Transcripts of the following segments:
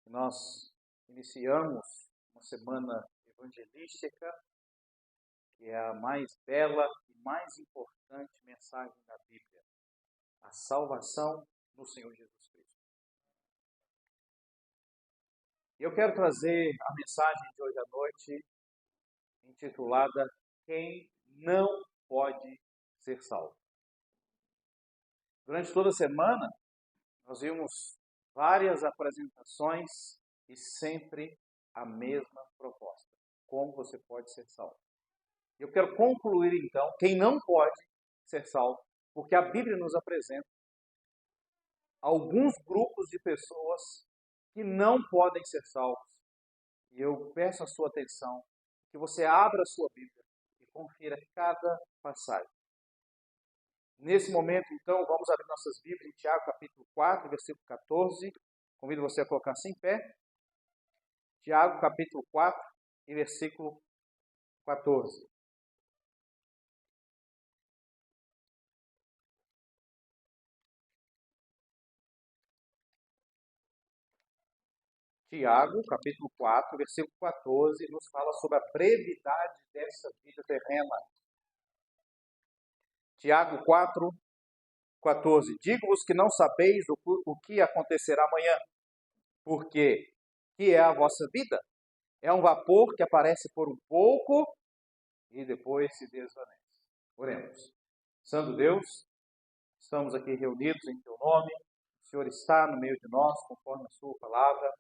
Nós iniciamos uma semana evangelística, que é a mais bela e mais importante mensagem da Bíblia, a salvação no Senhor Jesus Cristo. E eu quero trazer a mensagem de hoje à noite, intitulada Quem não pode ser salvo. Durante toda a semana, nós vimos várias apresentações e sempre a mesma proposta. Como você pode ser salvo? Eu quero concluir então, quem não pode ser salvo, porque a Bíblia nos apresenta alguns grupos de pessoas que não podem ser salvos. E eu peço a sua atenção, que você abra a sua Bíblia e confira cada passagem. Nesse momento, então, vamos abrir nossas Bíblias em Tiago, capítulo 4, versículo 14. Convido você a colocar-se em pé. Tiago, capítulo 4, e versículo 14. Tiago, capítulo 4, versículo 14, nos fala sobre a brevidade dessa vida terrena. Tiago 4, 14. Digo-vos que não sabeis o que acontecerá amanhã, porque que é a vossa vida? É um vapor que aparece por um pouco e depois se desvanece. Oremos. Santo Deus, estamos aqui reunidos em Teu nome, o Senhor está no meio de nós, conforme a Sua palavra.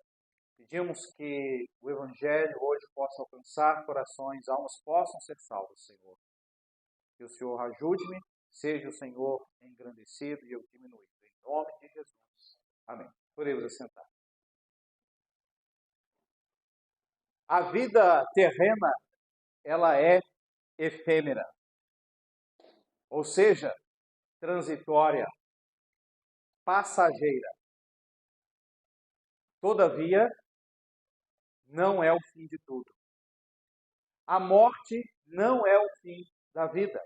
Pedimos que o Evangelho hoje possa alcançar corações, almas possam ser salvas, Senhor. Que o Senhor ajude-me, seja o Senhor engrandecido e eu diminuído. Em nome de Jesus. Amém. Podemos assentar. A vida terrena, ela é efêmera, ou seja, transitória, passageira. Todavia, não é o fim de tudo. A morte não é o fim da vida.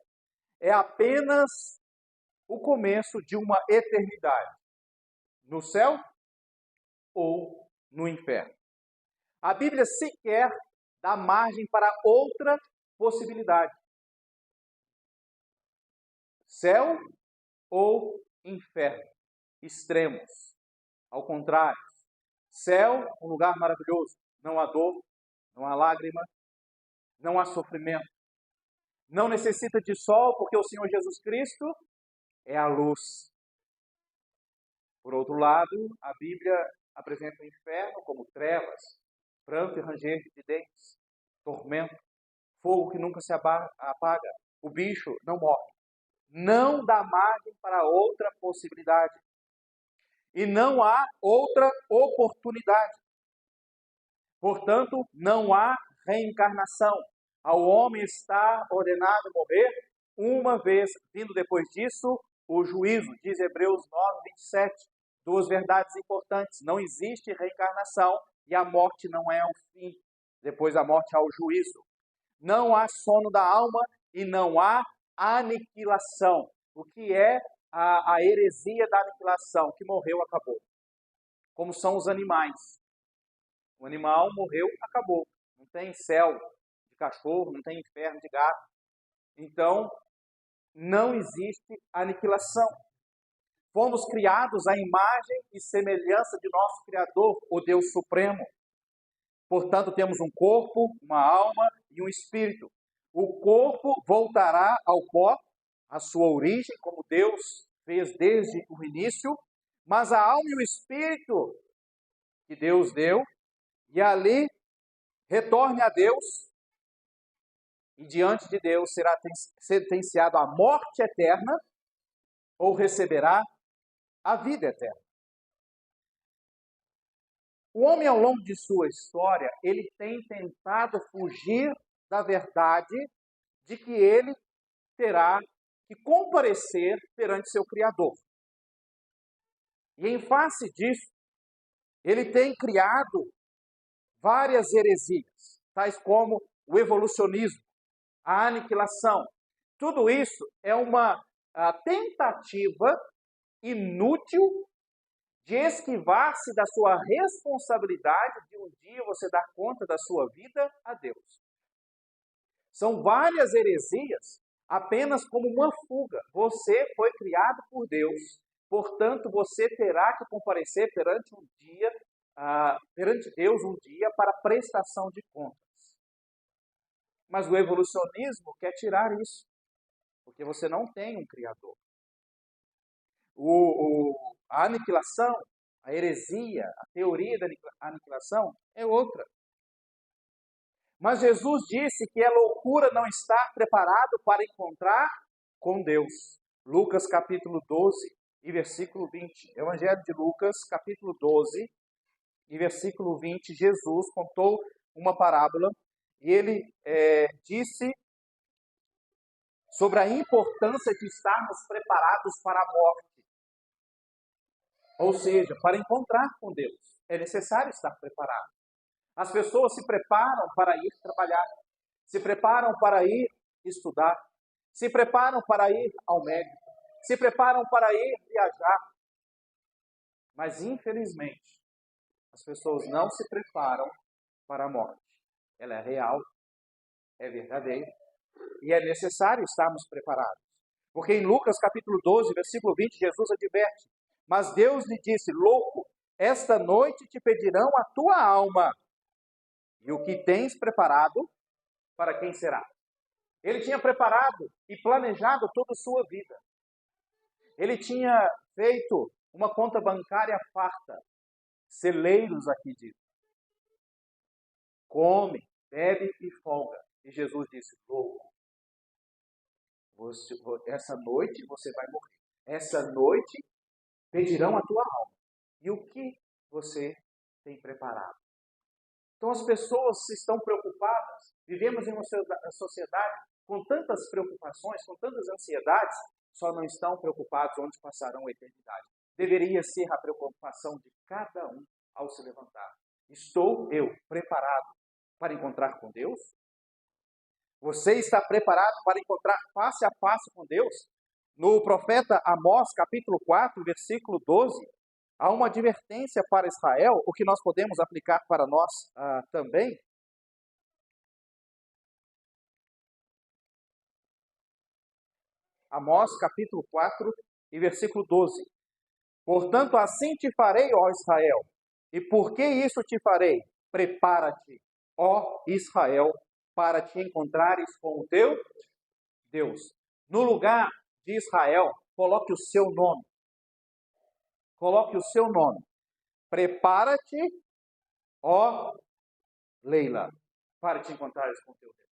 É apenas o começo de uma eternidade. No céu ou no inferno. A Bíblia sequer dá margem para outra possibilidade. Céu ou inferno. Extremos. Ao contrário. Céu, um lugar maravilhoso. Não há dor, não há lágrima, não há sofrimento. Não necessita de sol, porque o Senhor Jesus Cristo é a luz. Por outro lado, a Bíblia apresenta o inferno como trevas, pranto e ranger de dentes, tormento, fogo que nunca se apaga. O bicho não morre. Não dá margem para outra possibilidade. E não há outra oportunidade. Portanto, não há reencarnação. Ao homem está ordenado morrer uma vez, vindo depois disso o juízo, diz Hebreus 9, 27. Duas verdades importantes. Não existe reencarnação e a morte não é o fim. Depois da morte há o juízo. Não há sono da alma e não há aniquilação. O que é a heresia da aniquilação? Que morreu, acabou. Como são os animais. O animal morreu, acabou. Não tem céu de cachorro, não tem inferno de gato. Então, não existe aniquilação. Fomos criados à imagem e semelhança de nosso Criador, o Deus Supremo. Portanto, temos um corpo, uma alma e um espírito. O corpo voltará ao pó, à sua origem, como Deus fez desde o início, mas a alma e o espírito que Deus deu, e ali retorne a Deus, e diante de Deus será sentenciado à morte eterna, ou receberá a vida eterna. O homem, ao longo de sua história, ele tem tentado fugir da verdade de que ele terá que comparecer perante seu Criador. E em face disso, ele tem criado várias heresias, tais como o evolucionismo, a aniquilação. Tudo isso é uma tentativa inútil de esquivar-se da sua responsabilidade de um dia você dar conta da sua vida a Deus. São várias heresias apenas como uma fuga. Você foi criado por Deus, portanto você terá que comparecer perante Deus um dia para prestação de contas. Mas o evolucionismo quer tirar isso, porque você não tem um Criador. A aniquilação, a heresia, a teoria da aniquilação é outra. Mas Jesus disse que é loucura não estar preparado para encontrar com Deus. Lucas capítulo 12 e versículo 20. Evangelho de Lucas capítulo 12 e versículo 20. Jesus contou uma parábola e ele disse sobre a importância de estarmos preparados para a morte. Ou seja, para encontrar com Deus, é necessário estar preparado. As pessoas se preparam para ir trabalhar, se preparam para ir estudar, se preparam para ir ao médico, se preparam para ir viajar. Mas, infelizmente, as pessoas não se preparam para a morte. Ela é real, é verdadeira, e é necessário estarmos preparados. Porque em Lucas capítulo 12, versículo 20, Jesus adverte: mas Deus lhe disse, louco, esta noite te pedirão a tua alma. E o que tens preparado, para quem será? Ele tinha preparado e planejado toda a sua vida. Ele tinha feito uma conta bancária farta. Celeiros aqui diz. Come, bebe e folga. E Jesus disse, louco, essa noite você vai morrer. Essa noite pedirão a tua alma. E o que você tem preparado? Então as pessoas estão preocupadas. Vivemos em uma sociedade com tantas preocupações, com tantas ansiedades, só não estão preocupados onde passarão a eternidade. Deveria ser a preocupação de cada um ao se levantar. Estou eu preparado para encontrar com Deus? Você está preparado para encontrar face a face com Deus? No profeta Amós, capítulo 4, versículo 12, há uma advertência para Israel, o que nós podemos aplicar para nós também. Amós, capítulo 4 e versículo 12. Portanto, assim te farei, ó Israel. E por que isso te farei? Prepara-te, ó Israel, para te encontrares com o teu Deus. No lugar de Israel, coloque o seu nome. Coloque o seu nome. Prepara-te, ó Leila, para te encontrares com o teu Deus.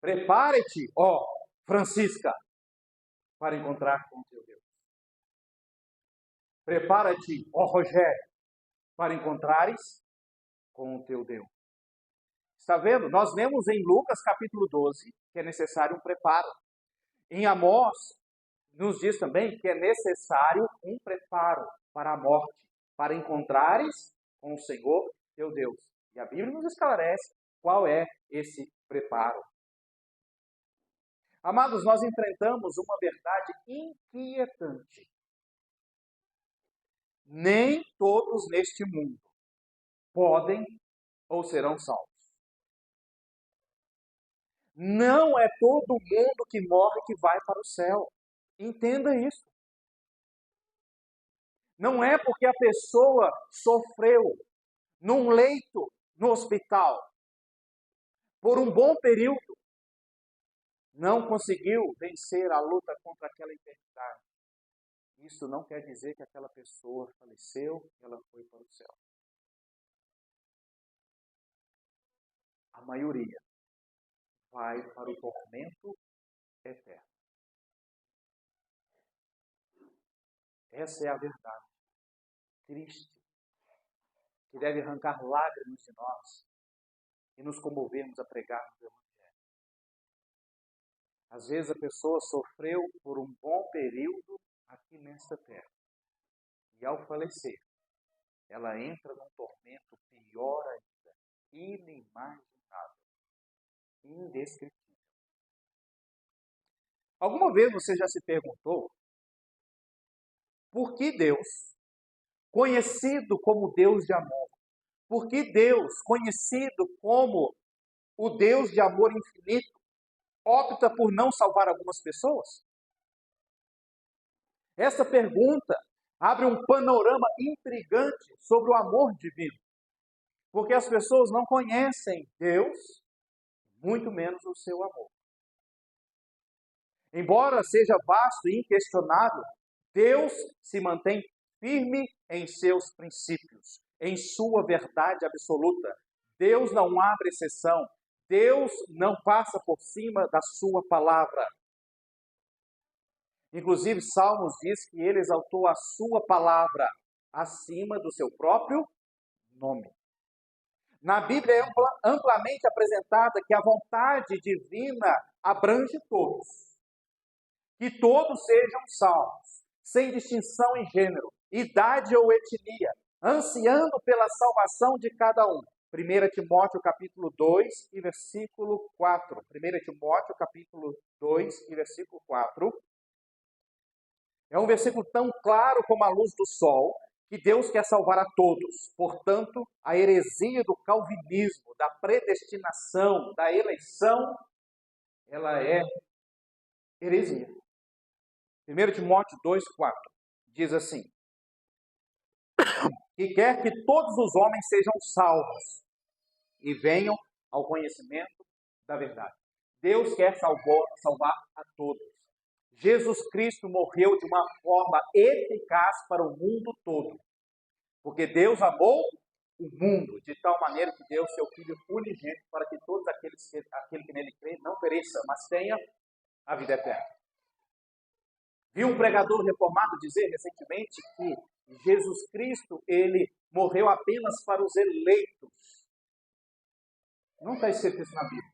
Prepare-te, ó Francisca, para encontrar com o teu Deus. Prepara-te, ó Rogério, para encontrares com o teu Deus. Está vendo? Nós lemos em Lucas capítulo 12 que é necessário um preparo. Em Amós, nos diz também que é necessário um preparo para a morte, para encontrares com o Senhor teu Deus. E a Bíblia nos esclarece qual é esse preparo. Amados, nós enfrentamos uma verdade inquietante. Nem todos neste mundo podem ou serão salvos. Não é todo mundo que morre que vai para o céu. Entenda isso. Não é porque a pessoa sofreu num leito no hospital por um bom período, não conseguiu vencer a luta contra aquela enfermidade. Isso não quer dizer que aquela pessoa faleceu e ela foi para o céu. A maioria vai para o tormento eterno. Essa é a verdade triste, que deve arrancar lágrimas de nós e nos comovermos a pregar o Evangelho. Às vezes a pessoa sofreu por um bom período aqui nesta terra. E ao falecer, ela entra num tormento pior ainda, inimaginável, indescritível. Alguma vez você já se perguntou Por que Deus, conhecido como Deus de amor, por que Deus, conhecido como o Deus de amor infinito, opta por não salvar algumas pessoas? Essa pergunta abre um panorama intrigante sobre o amor divino, porque as pessoas não conhecem Deus, muito menos o seu amor. Embora seja vasto e inquestionável, Deus se mantém firme em seus princípios, em sua verdade absoluta. Deus não abre exceção. Deus não passa por cima da sua palavra. Inclusive, Salmos diz que ele exaltou a sua palavra acima do seu próprio nome. Na Bíblia é amplamente apresentada que a vontade divina abrange todos. Que todos sejam salvos, sem distinção em gênero, idade ou etnia, ansiando pela salvação de cada um. 1 Timóteo capítulo 2 e versículo 4. 1 Timóteo capítulo 2 e versículo 4. É um versículo tão claro como a luz do sol, que Deus quer salvar a todos. Portanto, a heresia do calvinismo, da predestinação, da eleição, ela é heresia. 1 Timóteo 2, 4 diz assim: que quer que todos os homens sejam salvos e venham ao conhecimento da verdade. Deus quer salvar a todos. Jesus Cristo morreu de uma forma eficaz para o mundo todo. Porque Deus amou o mundo de tal maneira que deu seu Filho unigênito para que todos aquele que nele crê não pereça, mas tenha a vida eterna. Vi um pregador reformado dizer recentemente que Jesus Cristo, ele morreu apenas para os eleitos. Não está escrito isso na Bíblia.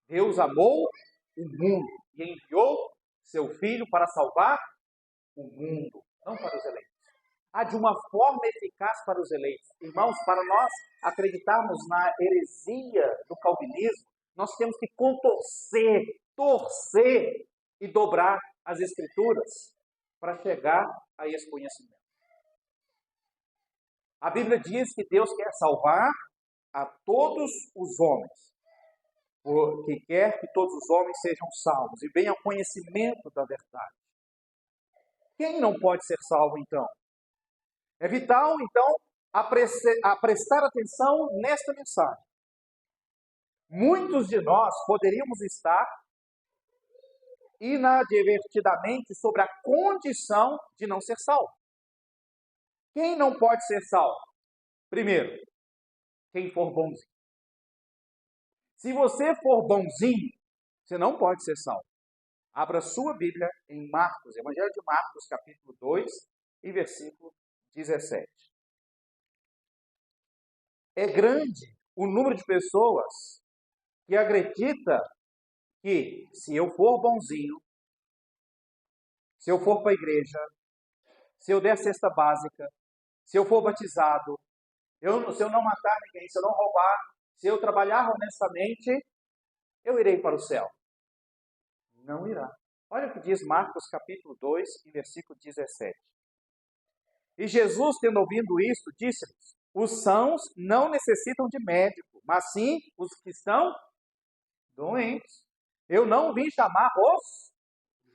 Deus amou o mundo e enviou seu Filho para salvar o mundo, não para os eleitos. De uma forma eficaz para os eleitos. Irmãos, para nós acreditarmos na heresia do calvinismo, nós temos que torcer e dobrar as Escrituras para chegar a esse conhecimento. A Bíblia diz que Deus quer salvar a todos os homens, porque quer que todos os homens sejam salvos e venham ao conhecimento da verdade. Quem não pode ser salvo, então? É vital, então, a prestar atenção nesta mensagem. Muitos de nós poderíamos estar inadvertidamente sobre a condição de não ser salvo. Quem não pode ser salvo? Primeiro, quem for bonzinho. Se você for bonzinho, você não pode ser salvo. Abra sua Bíblia em Marcos, Evangelho de Marcos, capítulo 2, e versículo 17. É grande o número de pessoas que acredita que se eu for bonzinho, se eu for para a igreja, se eu der cesta básica, se eu for batizado, se eu não matar ninguém, se eu não roubar, se eu trabalhar honestamente, eu irei para o céu. Não irá. Olha o que diz Marcos capítulo 2, versículo 17. E Jesus, tendo ouvido isto, disse-lhes: os sãos não necessitam de médico, mas sim os que estão doentes. Eu não vim chamar os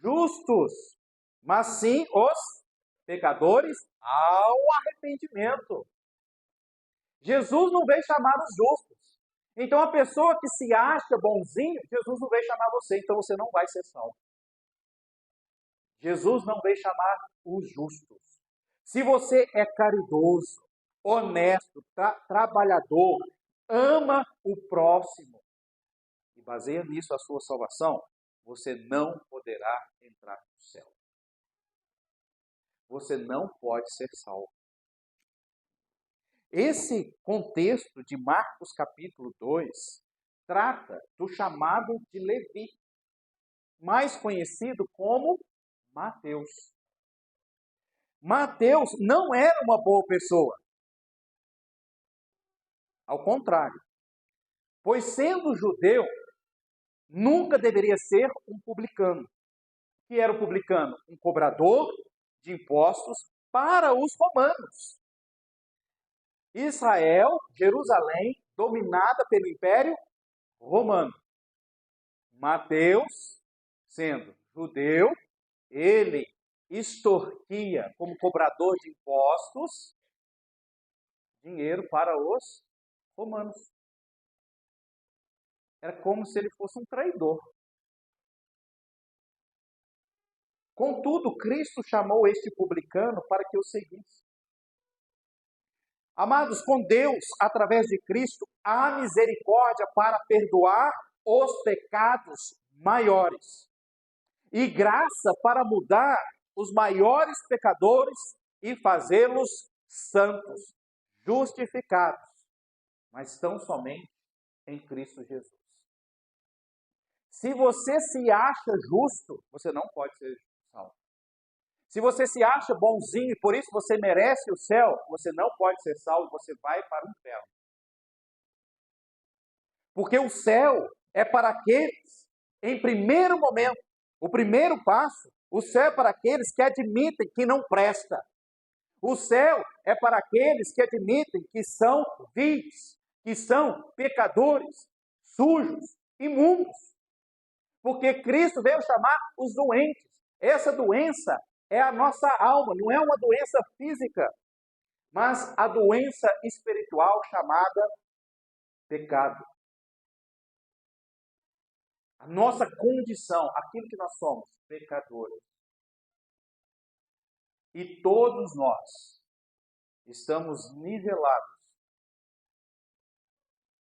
justos, mas sim os pecadores ao arrependimento. Jesus não veio chamar os justos. Então a pessoa que se acha bonzinho, Jesus não veio chamar você, então você não vai ser salvo. Jesus não veio chamar os justos. Se você é caridoso, honesto, trabalhador, ama o próximo e baseia nisso a sua salvação, você não poderá entrar no céu. Você não pode ser salvo. Esse contexto de Marcos capítulo 2 trata do chamado de Levi, mais conhecido como Mateus. Mateus não era uma boa pessoa. Ao contrário. Pois sendo judeu, nunca deveria ser um publicano. O que era o publicano? Um cobrador de impostos para os romanos. Israel, Jerusalém, dominada pelo Império Romano. Mateus, sendo judeu, ele extorquia como cobrador de impostos dinheiro para os romanos. Era como se ele fosse um traidor. Contudo, Cristo chamou este publicano para que o seguisse. Amados, com Deus, através de Cristo, há misericórdia para perdoar os pecados maiores e graça para mudar os maiores pecadores e fazê-los santos, justificados, mas tão somente em Cristo Jesus. Se você se acha justo, você não pode ser salvo. Se você se acha bonzinho e por isso você merece o céu, você não pode ser salvo, você vai para o inferno. Porque o céu é para aqueles, em primeiro momento, o primeiro passo, o céu é para aqueles que admitem que não presta. O céu é para aqueles que admitem que são vis, que são pecadores, sujos, imundos. Porque Cristo veio chamar os doentes. Essa doença é a nossa alma, não é uma doença física, mas a doença espiritual chamada pecado. A nossa condição, aquilo que nós somos, pecadores. E todos nós estamos nivelados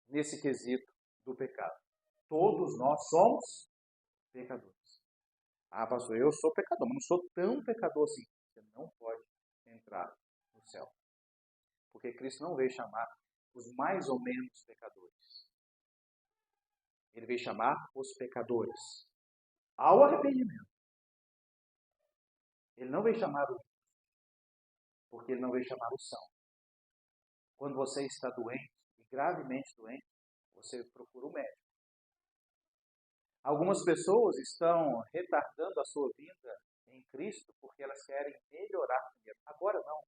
nesse quesito do pecado. Todos nós somos pecadores. Ah, pastor, eu sou pecador, mas não sou tão pecador assim. Você não pode entrar no céu. Porque Cristo não veio chamar os mais ou menos pecadores. Ele veio chamar os pecadores ao arrependimento. Ele não veio chamar os, porque ele não veio chamar os são. Quando você está doente, e gravemente doente, você procura um médico. Algumas pessoas estão retardando a sua vida em Cristo porque elas querem melhorar primeiro. Agora não.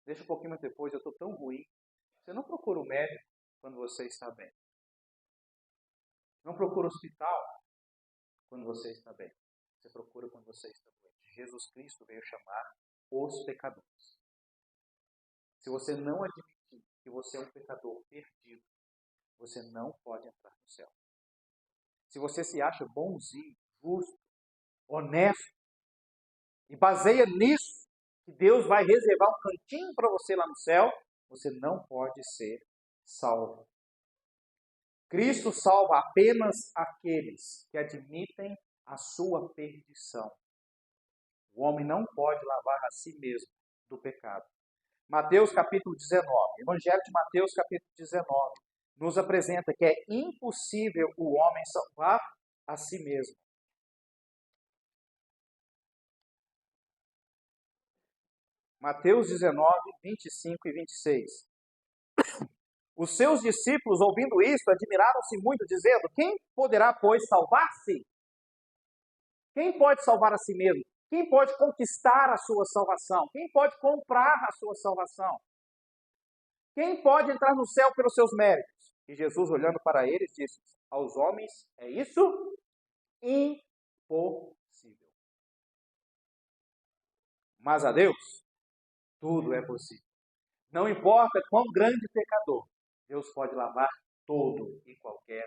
Deixa um pouquinho mais depois, eu estou tão ruim. Você não procura um médico quando você está bem. Não procura hospital quando você está bem. Você procura quando você está doente. Jesus Cristo veio chamar os pecadores. Se você não admitir que você é um pecador perdido, você não pode entrar no céu. Se você se acha bonzinho, justo, honesto, e baseia nisso, que Deus vai reservar um cantinho para você lá no céu, você não pode ser salvo. Cristo salva apenas aqueles que admitem a sua perdição. O homem não pode lavar a si mesmo do pecado. Mateus capítulo 19, Evangelho de Mateus capítulo 19, nos apresenta que é impossível o homem salvar a si mesmo. Mateus 19, 25 e 26. Os seus discípulos, ouvindo isto, admiraram-se muito, dizendo: quem poderá, pois, salvar-se? Quem pode salvar a si mesmo? Quem pode conquistar a sua salvação? Quem pode comprar a sua salvação? Quem pode entrar no céu pelos seus méritos? E Jesus, olhando para eles, disse: aos homens é isso impossível. Mas a Deus, tudo é possível. Não importa quão grande pecador, Deus pode lavar todo e qualquer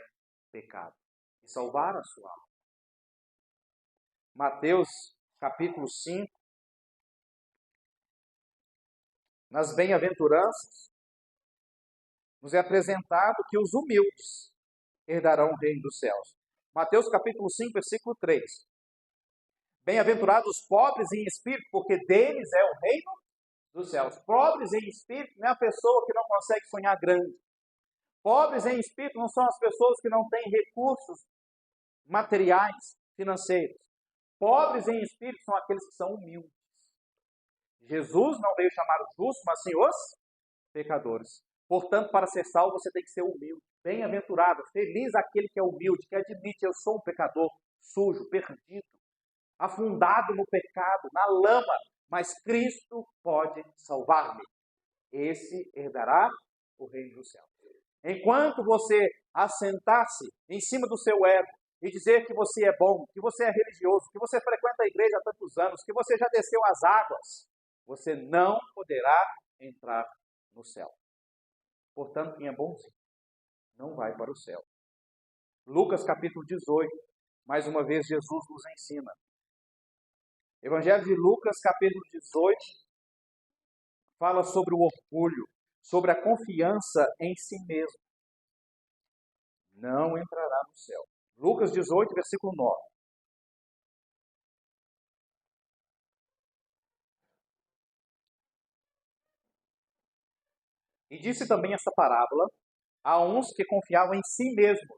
pecado e salvar a sua alma. Mateus capítulo 5, nas bem-aventuranças, nos é apresentado que os humildes herdarão o reino dos céus. Mateus capítulo 5, versículo 3. Bem-aventurados os pobres em espírito, porque deles é o reino dos céus. Pobres em espírito não é a pessoa que não consegue sonhar grande. Pobres em espírito não são as pessoas que não têm recursos materiais, financeiros. Pobres em espírito são aqueles que são humildes. Jesus não veio chamar os justos, mas sim os pecadores. Portanto, para ser salvo, você tem que ser humilde. Bem-aventurado, feliz aquele que é humilde, que admite: eu sou um pecador sujo, perdido, afundado no pecado, na lama, mas Cristo pode salvar-me. Esse herdará o reino do céu. Enquanto você assentar-se em cima do seu ego e dizer que você é bom, que você é religioso, que você frequenta a igreja há tantos anos, que você já desceu as águas, você não poderá entrar no céu. Portanto, quem é bonzinho não vai para o céu. Lucas capítulo 18, mais uma vez Jesus nos ensina. Evangelho de Lucas capítulo 18 fala sobre o orgulho, sobre a confiança em si mesmo. Não entrará no céu. Lucas 18, versículo 9. E disse também esta parábola a uns que confiavam em si mesmos.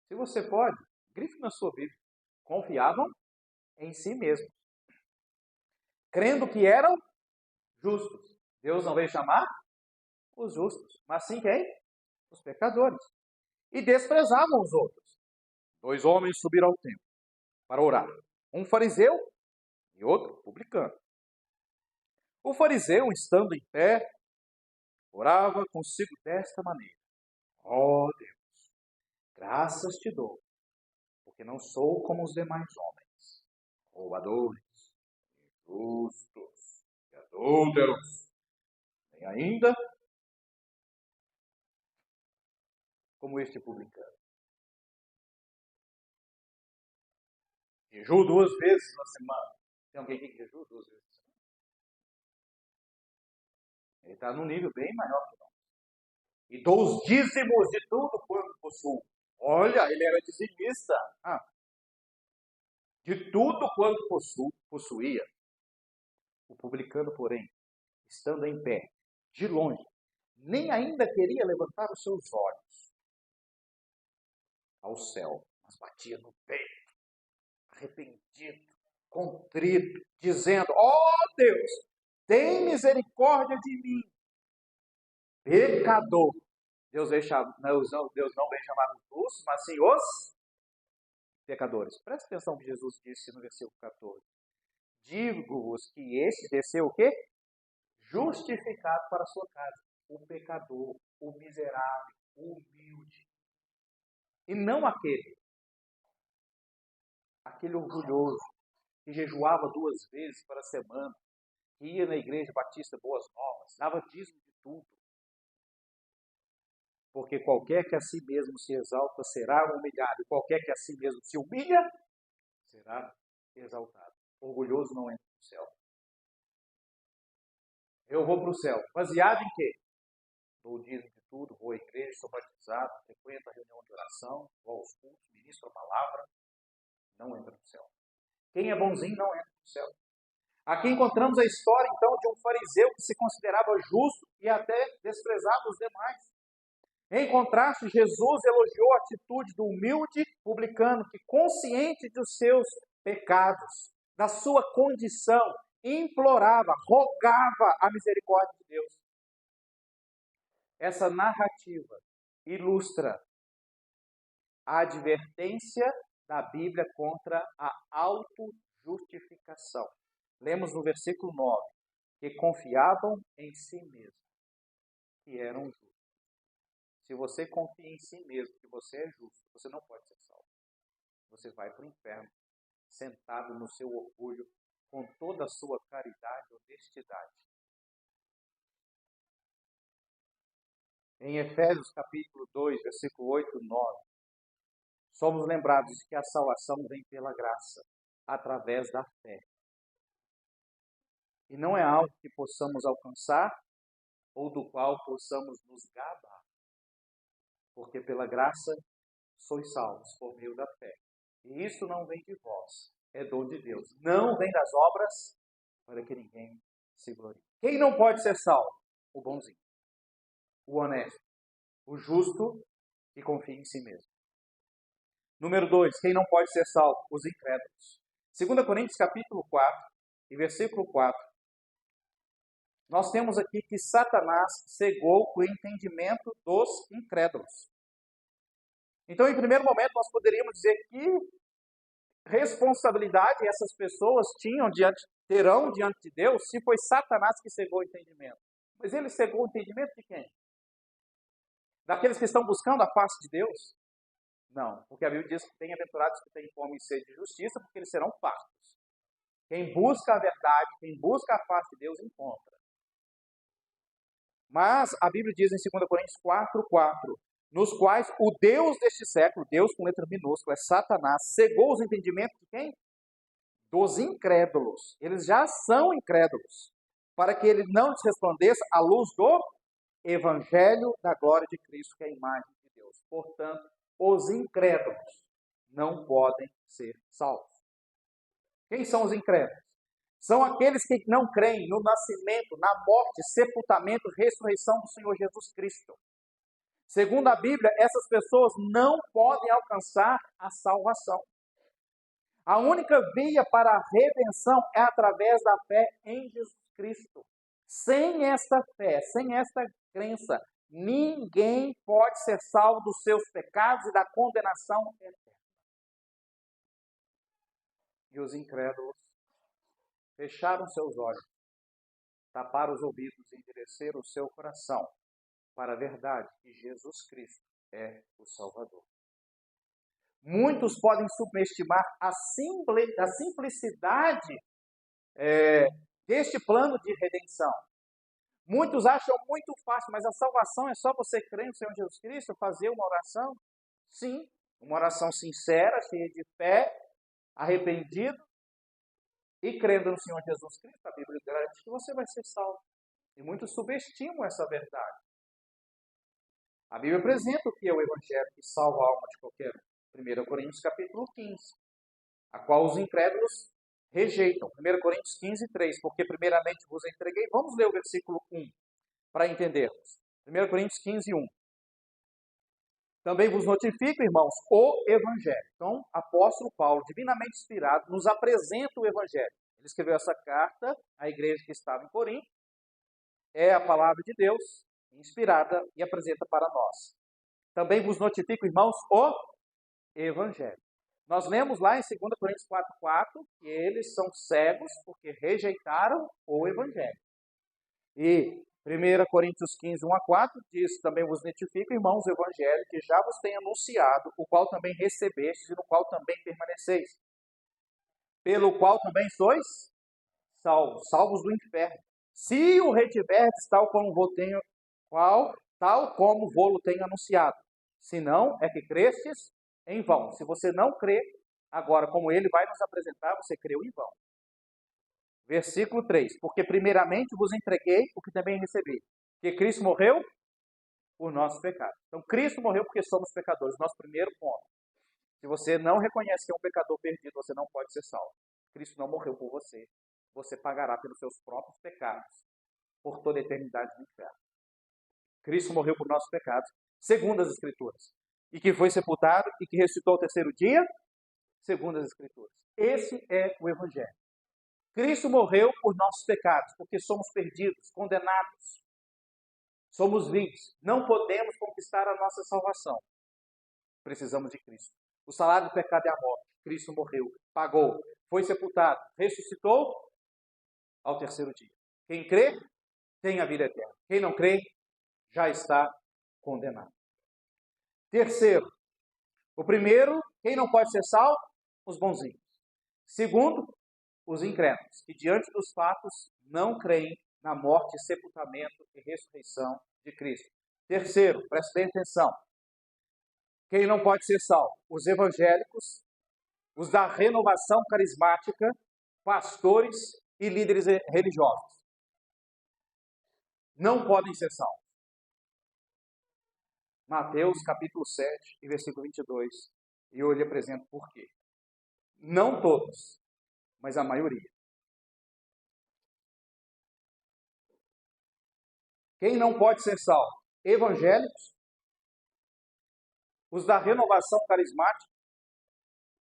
Se você pode, grife na sua Bíblia. Confiavam em si mesmos, crendo que eram justos. Deus não veio chamar os justos, mas sim quem? Os pecadores. E desprezavam os outros. 2 homens subiram ao templo para orar. Um fariseu e outro publicano. O fariseu, estando em pé, orava consigo desta maneira: ó Deus, graças te dou, porque não sou como os demais homens, roubadores, injustos e adúlteros, nem ainda como este publicano. Jejum 2 vezes na semana. Tem alguém aqui que jejum 2 vezes na semana? Ele está num nível bem maior que nós. E dou os dízimos de tudo quanto possuo. Olha, ele era dizimista. De tudo quanto possuía. O publicano, porém, estando em pé, de longe, nem ainda queria levantar os seus olhos ao céu, mas batia no peito, arrependido, contrito, dizendo: ó Deus, tem misericórdia de mim, pecador. Deus não veio chamar os justos, mas sim os pecadores. Preste atenção no que Jesus disse no versículo 14. Digo-vos que este desceu o quê? Justificado para a sua casa. O pecador, o miserável, o humilde. E não aquele orgulhoso, que jejuava 2 vezes para a semana, que ia na igreja batista Boas Novas, dava dízimo de tudo. Porque qualquer que a si mesmo se exalta será humilhado, e qualquer que a si mesmo se humilha será exaltado. Orgulhoso não entra no céu. Eu vou para o céu. Baseado em quê? Dou o dízimo de tudo, vou à igreja, sou batizado, frequento a reunião de oração, vou aos cultos, ministro a palavra. Não entra no céu. Quem é bonzinho não entra no céu. Aqui encontramos a história, então, de um fariseu que se considerava justo e até desprezava os demais. Em contraste, Jesus elogiou a atitude do humilde publicano que, consciente dos seus pecados, da sua condição, implorava, rogava a misericórdia de Deus. Essa narrativa ilustra a advertência da Bíblia contra a autojustificação. Lemos no versículo 9, que confiavam em si mesmos, que eram justos. Se você confia em si mesmo, que você é justo, você não pode ser salvo. Você vai para o inferno, sentado no seu orgulho, com toda a sua caridade e honestidade. Em Efésios capítulo 2, versículo 8 e 9, somos lembrados de que a salvação vem pela graça, através da fé. E não é algo que possamos alcançar ou do qual possamos nos gabar. Porque pela graça sois salvos por meio da fé. E isso não vem de vós, é dom de Deus. Não vem das obras, para que ninguém se glorie. Quem não pode ser salvo? O bonzinho, o honesto, o justo que confia em si mesmo. Número 2, quem não pode ser salvo? Os incrédulos. 2 Coríntios capítulo 4 e versículo 4. Nós temos aqui que Satanás cegou o entendimento dos incrédulos. Então, em primeiro momento, nós poderíamos dizer que responsabilidade essas pessoas terão diante de Deus se foi Satanás que cegou o entendimento? Mas ele cegou o entendimento de quem? Daqueles que estão buscando a face de Deus? Não, porque a Bíblia diz que bem-aventurados que têm fome e sede de justiça, porque eles serão fartos. Quem busca a verdade, quem busca a face de Deus, encontra. Mas a Bíblia diz em 2 Coríntios 4:4, nos quais o Deus deste século, Deus com letra minúscula, é Satanás, cegou os entendimentos de quem? Dos incrédulos. Eles já são incrédulos, para que ele não lhes resplandeça a luz do Evangelho da glória de Cristo, que é a imagem de Deus. Portanto, os incrédulos não podem ser salvos. Quem são os incrédulos? São aqueles que não creem no nascimento, na morte, sepultamento, ressurreição do Senhor Jesus Cristo. Segundo a Bíblia, essas pessoas não podem alcançar a salvação. A única via para a redenção é através da fé em Jesus Cristo. Sem esta fé, sem esta crença, ninguém pode ser salvo dos seus pecados e da condenação eterna. E os incrédulos fecharam seus olhos, taparam os ouvidos e endureceram o seu coração para a verdade que Jesus Cristo é o Salvador. Muitos podem subestimar a simplicidade deste plano de redenção. Muitos acham muito fácil, mas a salvação é só você crer no Senhor Jesus Cristo, fazer uma oração? Sim, uma oração sincera, cheia de fé, arrependido e crendo no Senhor Jesus Cristo. A Bíblia garante que você vai ser salvo. E muitos subestimam essa verdade. A Bíblia apresenta o que é o Evangelho que salva a alma de qualquer um. 1 Coríntios capítulo 15, a qual os incrédulos rejeitam. 1 Coríntios 15, 3, porque primeiramente vos entreguei. Vamos ler o versículo 1, para entendermos. 1 Coríntios 15, 1. Também vos notifico, irmãos, o Evangelho. Então, apóstolo Paulo, divinamente inspirado, nos apresenta o Evangelho. Ele escreveu essa carta à igreja que estava em Corinto. É a palavra de Deus, inspirada, e apresenta para nós. Também vos notifico, irmãos, o Evangelho. Nós lemos lá em 2 Coríntios 4:4 que eles são cegos porque rejeitaram o Evangelho. E 1 Coríntios 15, 1-4 diz, também vos notifico, irmãos, o Evangelho que já vos tenho anunciado, o qual também recebestes e no qual também permaneceis. Pelo qual também sois salvos, salvos do inferno. Se o retiverdes tal como vou tenho anunciado. Se não, é que crestes em vão. Se você não crê, agora, como ele vai nos apresentar, você creu em vão. Versículo 3. Porque primeiramente vos entreguei o que também recebi. Que Cristo morreu por nossos pecados. Então, Cristo morreu porque somos pecadores. Nosso primeiro ponto. Se você não reconhece que é um pecador perdido, você não pode ser salvo. Cristo não morreu por você. Você pagará pelos seus próprios pecados por toda a eternidade no inferno. Cristo morreu por nossos pecados, segundo as Escrituras. E que foi sepultado e que ressuscitou ao terceiro dia, segundo as Escrituras. Esse é o Evangelho. Cristo morreu por nossos pecados, porque somos perdidos, condenados. Somos vivos. Não podemos conquistar a nossa salvação. Precisamos de Cristo. O salário do pecado é a morte. Cristo morreu, pagou, foi sepultado, ressuscitou ao terceiro dia. Quem crê, tem a vida eterna. Quem não crê, já está condenado. Terceiro, o primeiro, quem não pode ser salvo? Os bonzinhos. Segundo, os incrédulos, que diante dos fatos não creem na morte, sepultamento e ressurreição de Cristo. Terceiro, preste bem atenção. Quem não pode ser salvo? Os evangélicos, os da renovação carismática, pastores e líderes religiosos. Não podem ser salvos. Mateus capítulo 7 e versículo 22. E eu lhe apresento por quê. Não todos, mas a maioria. Quem não pode ser salvo? Evangélicos, os da renovação carismática,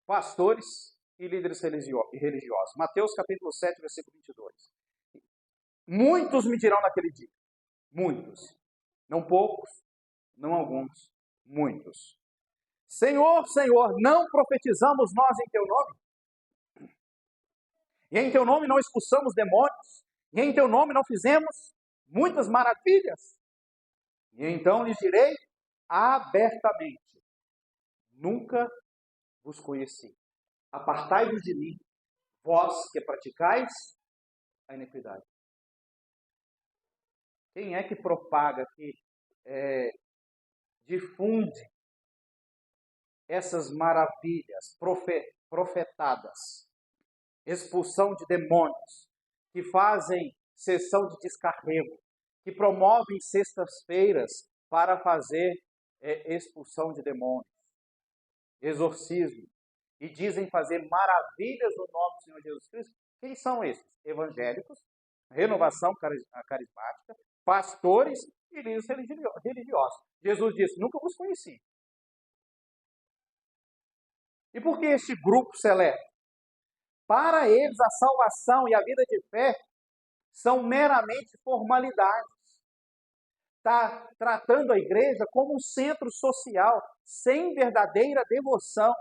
pastores e líderes religiosos. Mateus capítulo 7, versículo 22. Muitos me dirão naquele dia. Muitos. Não poucos, não alguns, muitos. Senhor, Senhor, não profetizamos nós em teu nome? E em teu nome não expulsamos demônios, e em teu nome não fizemos muitas maravilhas. E então lhes direi abertamente: nunca vos conheci. Apartai-vos de mim, vós que praticais a iniquidade. Quem é que propaga, que difunde essas maravilhas profetadas, expulsão de demônios, que fazem sessão de descarrego, que promovem sextas-feiras para fazer expulsão de demônios, exorcismo, e dizem fazer maravilhas no nome do Senhor Jesus Cristo? Quem são esses? Evangélicos, renovação carismática, pastores e líderes religiosos. Jesus disse: nunca vos conheci. E por que este grupo seleto? Para eles, a salvação e a vida de fé são meramente formalidades. Está tratando a igreja como um centro social, sem verdadeira devoção.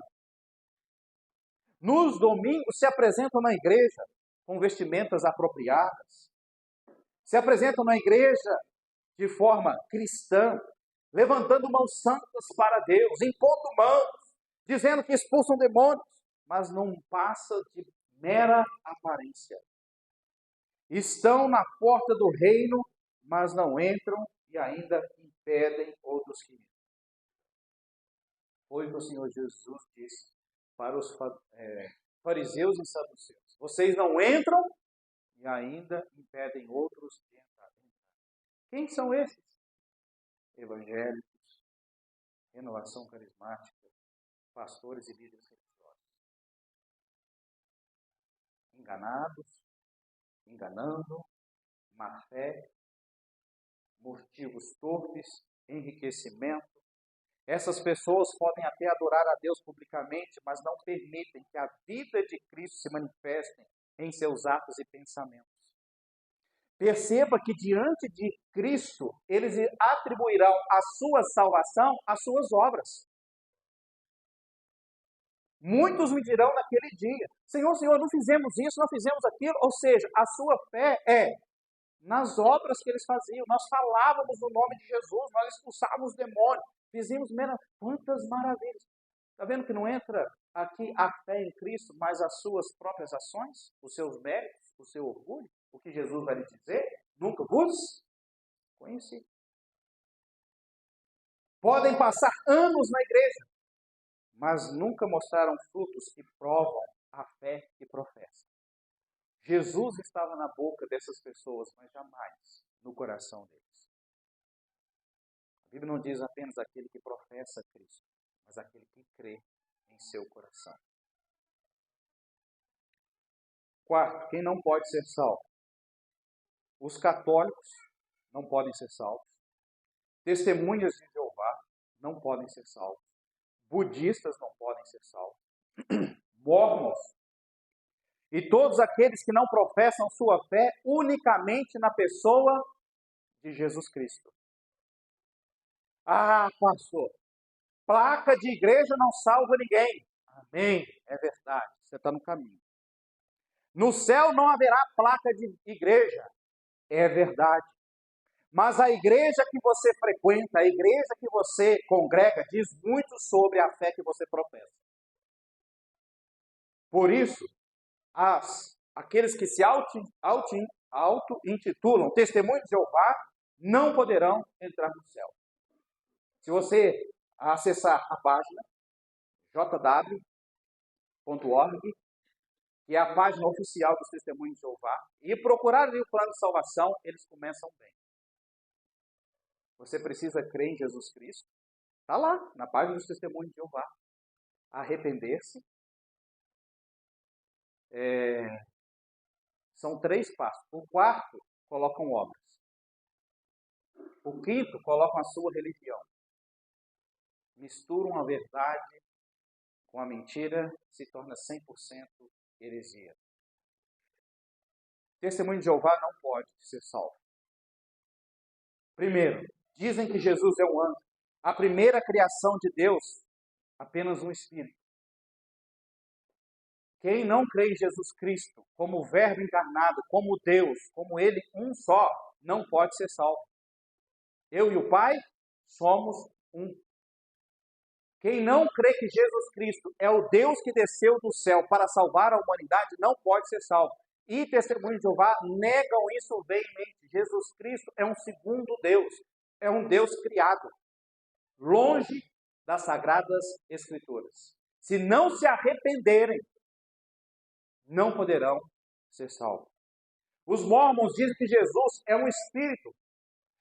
Nos domingos se apresentam na igreja com vestimentas apropriadas. Se apresentam na igreja de forma cristã, levantando mãos santas para Deus, impondo mãos, dizendo que expulsam demônios, mas não passa de mera aparência. Estão na porta do reino, mas não entram e ainda impedem outros que entram. Foi o que o Senhor Jesus disse para os fariseus e saduceus: vocês não entram e ainda impedem outros de entrar. Quem são esses? Evangélicos, renovação carismática, pastores e líderes religiosos. Enganados, enganando, má fé, motivos torpes, enriquecimento. Essas pessoas podem até adorar a Deus publicamente, mas não permitem que a vida de Cristo se manifeste em seus atos e pensamentos. Perceba que diante de Cristo, eles atribuirão a sua salvação às suas obras. Muitos me dirão naquele dia: Senhor, Senhor, não fizemos isso, não fizemos aquilo. Ou seja, a sua fé é nas obras que eles faziam. Nós falávamos no nome de Jesus, nós expulsávamos demônios, fizemos quantas maravilhas. Está vendo que não entra aqui a fé em Cristo, mas as suas próprias ações, os seus méritos, o seu orgulho? O que Jesus vai lhe dizer? Nunca vos conheci. Podem passar anos na igreja, mas nunca mostraram frutos que provam a fé que professam. Jesus estava na boca dessas pessoas, mas jamais no coração deles. A Bíblia não diz apenas aquele que professa Cristo, mas aquele que crê em seu coração. Quarto, quem não pode ser salvo? Os católicos não podem ser salvos. Testemunhas de Jeová não podem ser salvos. Budistas não podem ser salvos. Mórmons e todos aqueles que não professam sua fé unicamente na pessoa de Jesus Cristo. Ah, pastor, placa de igreja não salva ninguém. Amém, é verdade, você está no caminho. No céu não haverá placa de igreja. É verdade. Mas a igreja que você frequenta, a igreja que você congrega, diz muito sobre a fé que você professa. Por isso, aqueles que se auto-intitulam testemunhos de Jeová não poderão entrar no céu. Se você acessar a página jw.org, que é a página oficial dos testemunhos de Jeová, e procurar ali o plano de salvação, eles começam bem. Você precisa crer em Jesus Cristo. Está lá, na página dos testemunhos de Jeová. Arrepender-se. São 3 passos. O quarto, colocam obras. O quinto, colocam a sua religião. Misturam a verdade com a mentira, se torna 100% heresia. Testemunho de Jeová não pode ser salvo. Primeiro, dizem que Jesus é um anjo. A primeira criação de Deus, apenas um espírito. Quem não crê em Jesus Cristo como o Verbo encarnado, como Deus, como Ele um só, não pode ser salvo. Eu e o Pai somos um. Quem não crê que Jesus Cristo é o Deus que desceu do céu para salvar a humanidade, não pode ser salvo. E testemunhos de Jeová negam isso veemente. Jesus Cristo é um segundo Deus, é um Deus criado, longe das Sagradas Escrituras. Se não se arrependerem, não poderão ser salvos. Os mormons dizem que Jesus é um espírito,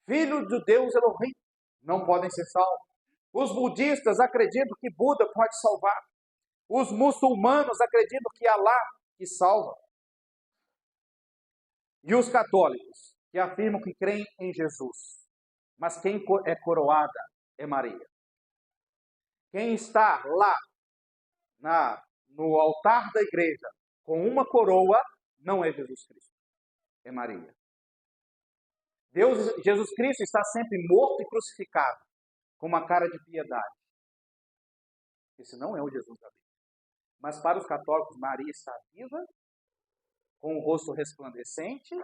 filho de Deus Elohim, não podem ser salvos. Os budistas acreditam que Buda pode salvar. Os muçulmanos acreditam que Alá que salva. E os católicos, que afirmam que creem em Jesus. Mas quem é coroada é Maria. Quem está lá no altar da igreja com uma coroa não é Jesus Cristo, é Maria. Jesus Cristo está sempre morto e crucificado, com uma cara de piedade. Esse não é o Jesus da Bíblia. Mas para os católicos, Maria está viva, com o rosto resplandecente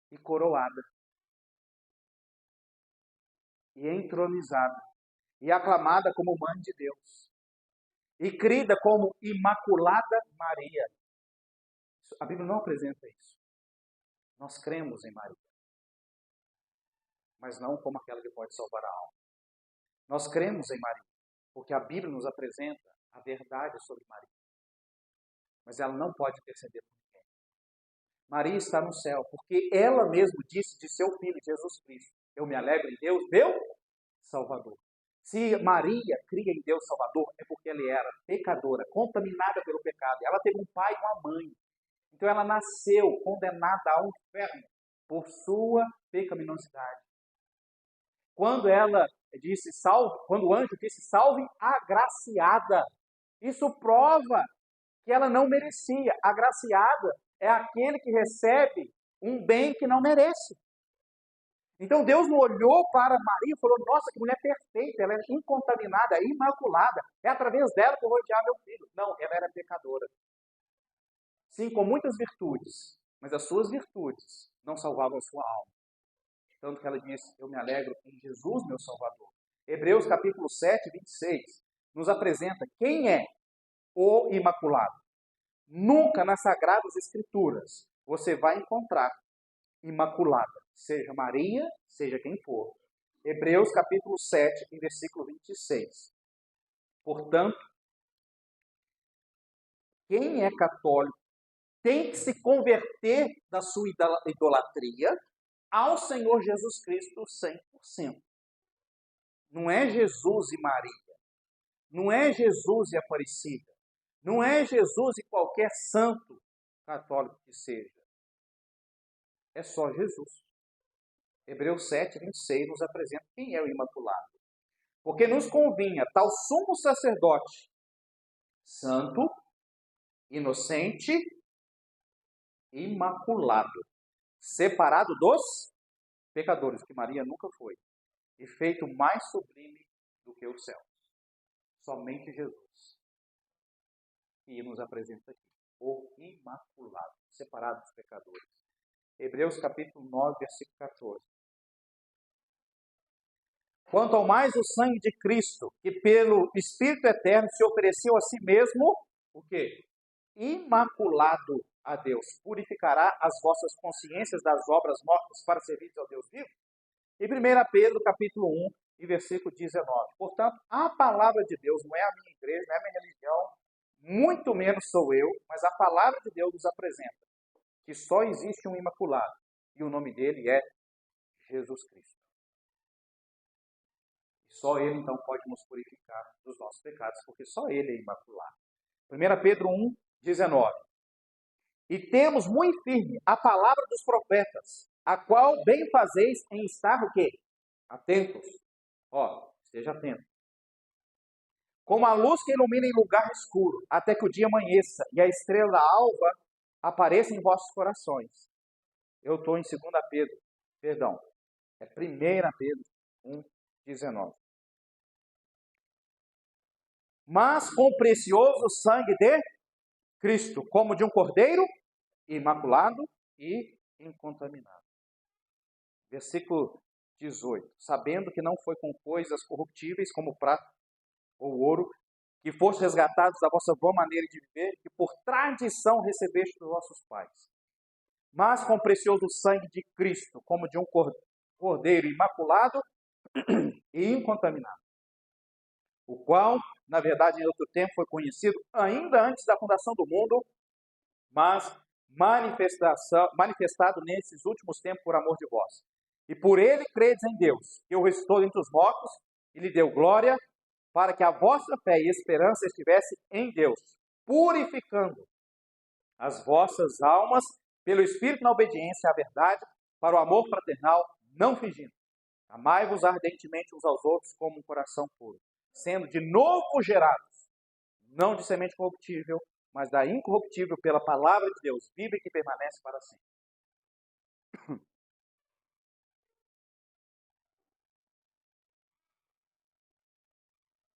e coroada. E entronizada. E aclamada como Mãe de Deus. E crida como Imaculada Maria. A Bíblia não apresenta isso. Nós cremos em Maria. Mas não como aquela que pode salvar a alma. Nós cremos em Maria, porque a Bíblia nos apresenta a verdade sobre Maria. Mas ela não pode interceder por ninguém. Maria está no céu, porque ela mesma disse de seu Filho, Jesus Cristo: eu me alegro em Deus, meu Salvador. Se Maria cria em Deus Salvador, é porque ela era pecadora, contaminada pelo pecado. Ela teve um pai e uma mãe. Então ela nasceu condenada ao inferno por sua pecaminosidade. Quando ela disse salve, quando o anjo disse salve agraciada, isso prova que ela não merecia. Agraciada é aquele que recebe um bem que não merece. Então Deus não olhou para Maria e falou: nossa, que mulher perfeita, ela é incontaminada, é imaculada, é através dela que eu vou odiar meu filho. Não, ela era pecadora. Sim, com muitas virtudes, mas as suas virtudes não salvavam a sua alma. Tanto que ela disse: eu me alegro em Jesus, meu Salvador. Hebreus capítulo 7, 26, nos apresenta quem é o imaculado. Nunca nas Sagradas Escrituras você vai encontrar imaculada, seja Maria, seja quem for. Hebreus capítulo 7, em versículo 26. Portanto, quem é católico tem que se converter da sua idolatria ao Senhor Jesus Cristo 100%. Não é Jesus e Maria. Não é Jesus e Aparecida. Não é Jesus e qualquer santo católico que seja. É só Jesus. Hebreus 7, 26 nos apresenta quem é o Imaculado. Porque nos convinha tal sumo sacerdote, santo, inocente, imaculado, separado dos pecadores, que Maria nunca foi, e feito mais sublime do que os céus. Somente Jesus, que nos apresenta aqui, o Imaculado, separado dos pecadores. Hebreus capítulo 9, versículo 14. Quanto ao mais o sangue de Cristo, que pelo Espírito Eterno se ofereceu a si mesmo, o quê? Imaculado a Deus, purificará as vossas consciências das obras mortas para servir ao Deus vivo? E 1 Pedro capítulo 1, e versículo 19. Portanto, a palavra de Deus não é a minha igreja, não é a minha religião, muito menos sou eu, mas a palavra de Deus nos apresenta que só existe um imaculado, e o nome dele é Jesus Cristo. Só ele, então, pode nos purificar dos nossos pecados, porque só ele é imaculado. 1 Pedro 1, 19. E temos muito firme a palavra dos profetas, a qual bem fazeis em estar o quê? Atentos. Esteja atento. Como a luz que ilumina em lugar escuro, até que o dia amanheça e a estrela alva apareça em vossos corações. Eu estou em 2 Pedro, perdão, é 1 Pedro 1, 19. Mas com o precioso sangue de Cristo como de um cordeiro imaculado e incontaminado. Versículo 18. Sabendo que não foi com coisas corruptíveis como prata ou ouro, que foste resgatados da vossa boa maneira de viver, que por tradição recebeste dos vossos pais, mas com o precioso sangue de Cristo, como de um cordeiro imaculado e incontaminado, o qual, na verdade, em outro tempo foi conhecido ainda antes da fundação do mundo, mas manifestado nesses últimos tempos por amor de vós. E por ele credes em Deus, que o ressuscitou dentre os mortos e lhe deu glória, para que a vossa fé e esperança estivesse em Deus, purificando as vossas almas pelo Espírito na obediência à verdade, para o amor fraternal, não fingindo. Amai-vos ardentemente uns aos outros como um coração puro, sendo de novo gerados, não de semente corruptível, mas da incorruptível pela palavra de Deus, viva e que permanece para sempre.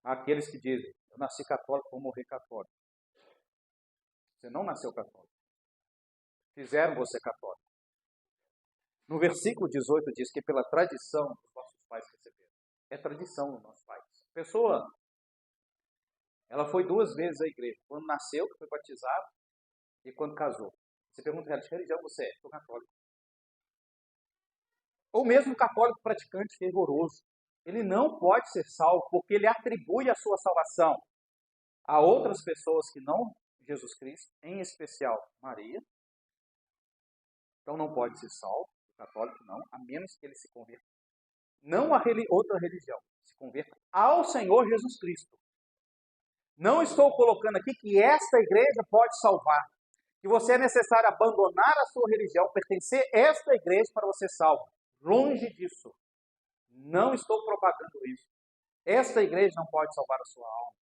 Aqueles que dizem, eu nasci católico, vou morrer católico. Você não nasceu católico. Fizeram você católico. No versículo 18 diz que pela tradição dos nossos pais receberam. É tradição dos nossos pais. A pessoa, ela foi 2 vezes à igreja. Quando nasceu, foi batizado, e quando casou. Você pergunta a ela, de que religião você é? Sou católico. Ou mesmo católico praticante fervoroso. Ele não pode ser salvo porque ele atribui a sua salvação a outras pessoas que não Jesus Cristo, em especial Maria. Então não pode ser salvo, o católico não, a menos que ele se converta. Não a outra religião, se converta ao Senhor Jesus Cristo. Não estou colocando aqui que esta igreja pode salvar, que você é necessário abandonar a sua religião, pertencer a esta igreja para você ser salvo. Longe disso. Não estou propagando isso. Esta igreja não pode salvar a sua alma.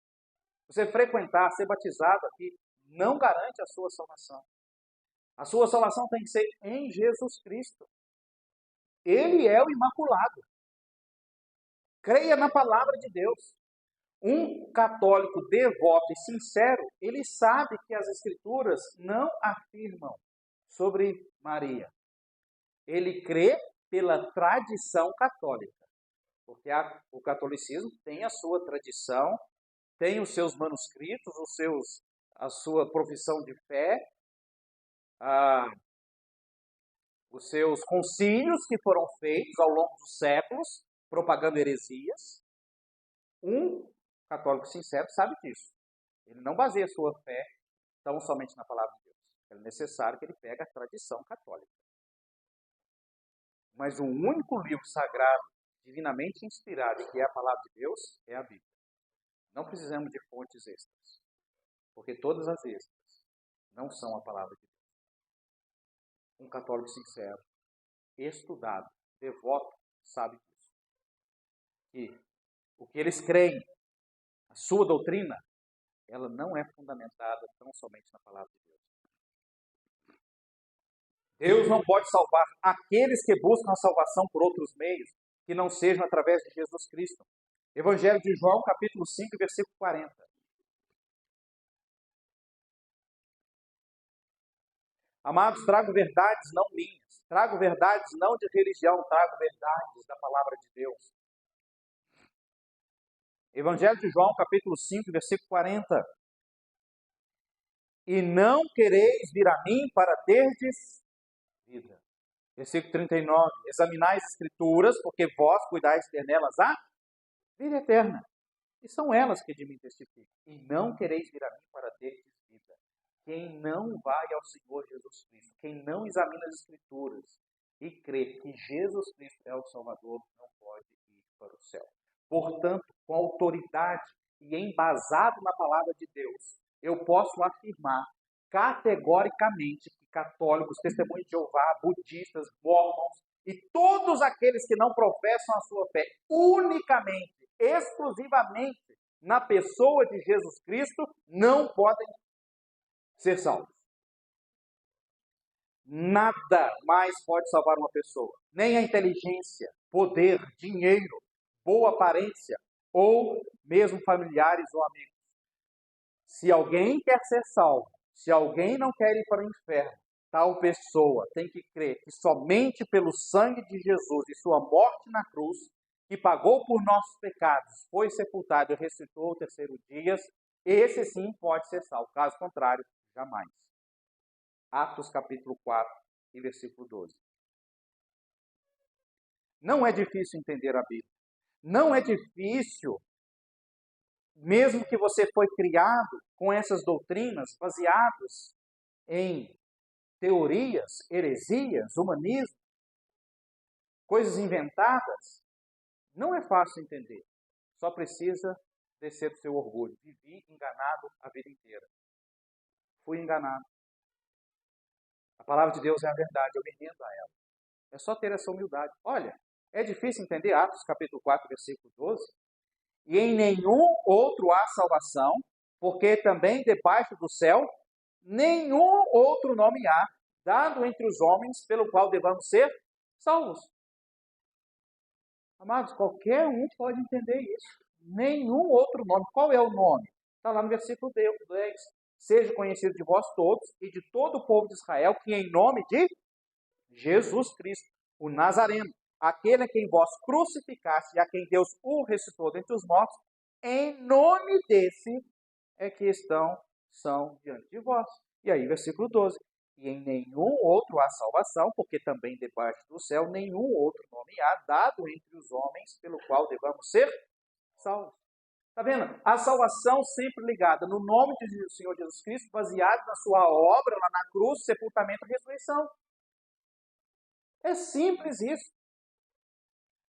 Você frequentar, ser batizado aqui, não garante a sua salvação. A sua salvação tem que ser em Jesus Cristo. Ele é o Imaculado. Creia na palavra de Deus. Um católico devoto e sincero, ele sabe que as Escrituras não afirmam sobre Maria. Ele crê pela tradição católica. Porque o catolicismo tem a sua tradição, tem os seus manuscritos, a sua profissão de fé, os seus concílios que foram feitos ao longo dos séculos, propagando heresias. Um católico sincero sabe disso. Ele não baseia sua fé tão somente na palavra de Deus. É necessário que ele pegue a tradição católica. Mas o único livro sagrado, divinamente inspirado, que é a palavra de Deus, é a Bíblia. Não precisamos de fontes extras, porque todas as extras não são a palavra de Deus. Um católico sincero, estudado, devoto, sabe disso. E o que eles creem, a sua doutrina, ela não é fundamentada tão somente na palavra de Deus. Deus não pode salvar aqueles que buscam a salvação por outros meios, que não sejam através de Jesus Cristo. Evangelho de João, capítulo 5, versículo 40. Amados, trago verdades não minhas, trago verdades não de religião, trago verdades da palavra de Deus. Evangelho de João, capítulo 5, versículo 40. E não quereis vir a mim para terdes vida. Versículo 39. Examinai as Escrituras, porque vós cuidais de ter nelas a vida eterna. E são elas que de mim testificam. E não quereis vir a mim para terdes vida. Quem não vai ao Senhor Jesus Cristo, quem não examina as Escrituras e crê que Jesus Cristo é o Salvador, não pode ir para o céu. Portanto, com autoridade e embasado na palavra de Deus, eu posso afirmar categoricamente que católicos, testemunhos de Jeová, budistas, mormons e todos aqueles que não professam a sua fé unicamente, exclusivamente na pessoa de Jesus Cristo, não podem ser salvos. Nada mais pode salvar uma pessoa, nem a inteligência, poder, dinheiro, boa aparência, ou mesmo familiares ou amigos. Se alguém quer ser salvo, Se alguém não quer ir para o inferno, tal pessoa tem que crer que somente pelo sangue de Jesus e sua morte na cruz, que pagou por nossos pecados, foi sepultado e ressuscitou ao terceiro dia, esse sim pode ser salvo. Caso contrário, jamais. Atos capítulo 4 e versículo 12. Não é difícil entender a Bíblia. Não é difícil, mesmo que você foi criado com essas doutrinas baseadas em teorias, heresias, humanismo, coisas inventadas, não é fácil entender. Só precisa descer do seu orgulho. Vivi enganado a vida inteira. Fui enganado. A palavra de Deus é a verdade, eu me rendo a ela. É só ter essa humildade. Olha, é difícil entender Atos capítulo 4, versículo 12. E em nenhum outro há salvação, porque também debaixo do céu nenhum outro nome há, dado entre os homens, pelo qual devamos ser salvos. Amados, qualquer um pode entender isso. Nenhum outro nome. Qual é o nome? Está lá no versículo 10. Seja conhecido de vós todos e de todo o povo de Israel, que em nome de Jesus Cristo, o Nazareno, aquele a quem vós crucificaste e a quem Deus o ressuscitou dentre os mortos, em nome desse é que são diante de vós. E aí, versículo 12. E em nenhum outro há salvação, porque também debaixo do céu nenhum outro nome há dado entre os homens pelo qual devamos ser salvos. Está vendo? A salvação sempre ligada no nome do Senhor Jesus Cristo, baseado na sua obra lá na cruz, sepultamento e ressurreição. É simples isso.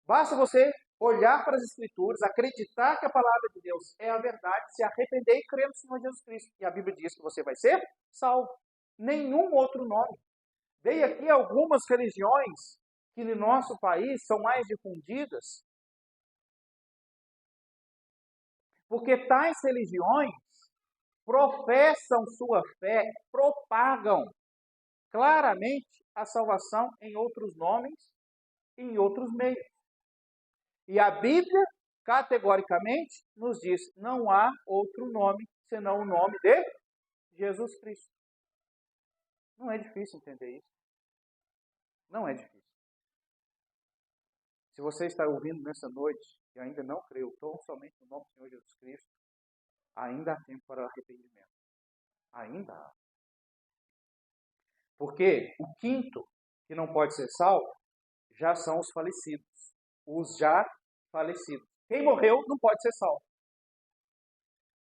Basta você olhar para as Escrituras, acreditar que a palavra de Deus é a verdade, se arrepender e crer no Senhor Jesus Cristo. E a Bíblia diz que você vai ser salvo. Nenhum outro nome. Dei aqui algumas religiões que no nosso país são mais difundidas, porque tais religiões professam sua fé, propagam claramente a salvação em outros nomes e em outros meios. E a Bíblia, categoricamente, nos diz: não há outro nome senão o nome de Jesus Cristo. Não é difícil entender isso. Não é difícil. Se você está ouvindo nessa noite e ainda não creu tão somente no nome do Senhor Jesus Cristo, ainda há tempo para arrependimento. Ainda há. Porque o quinto que não pode ser salvo já são os falecidos. Os já falecidos. Quem morreu não pode ser salvo.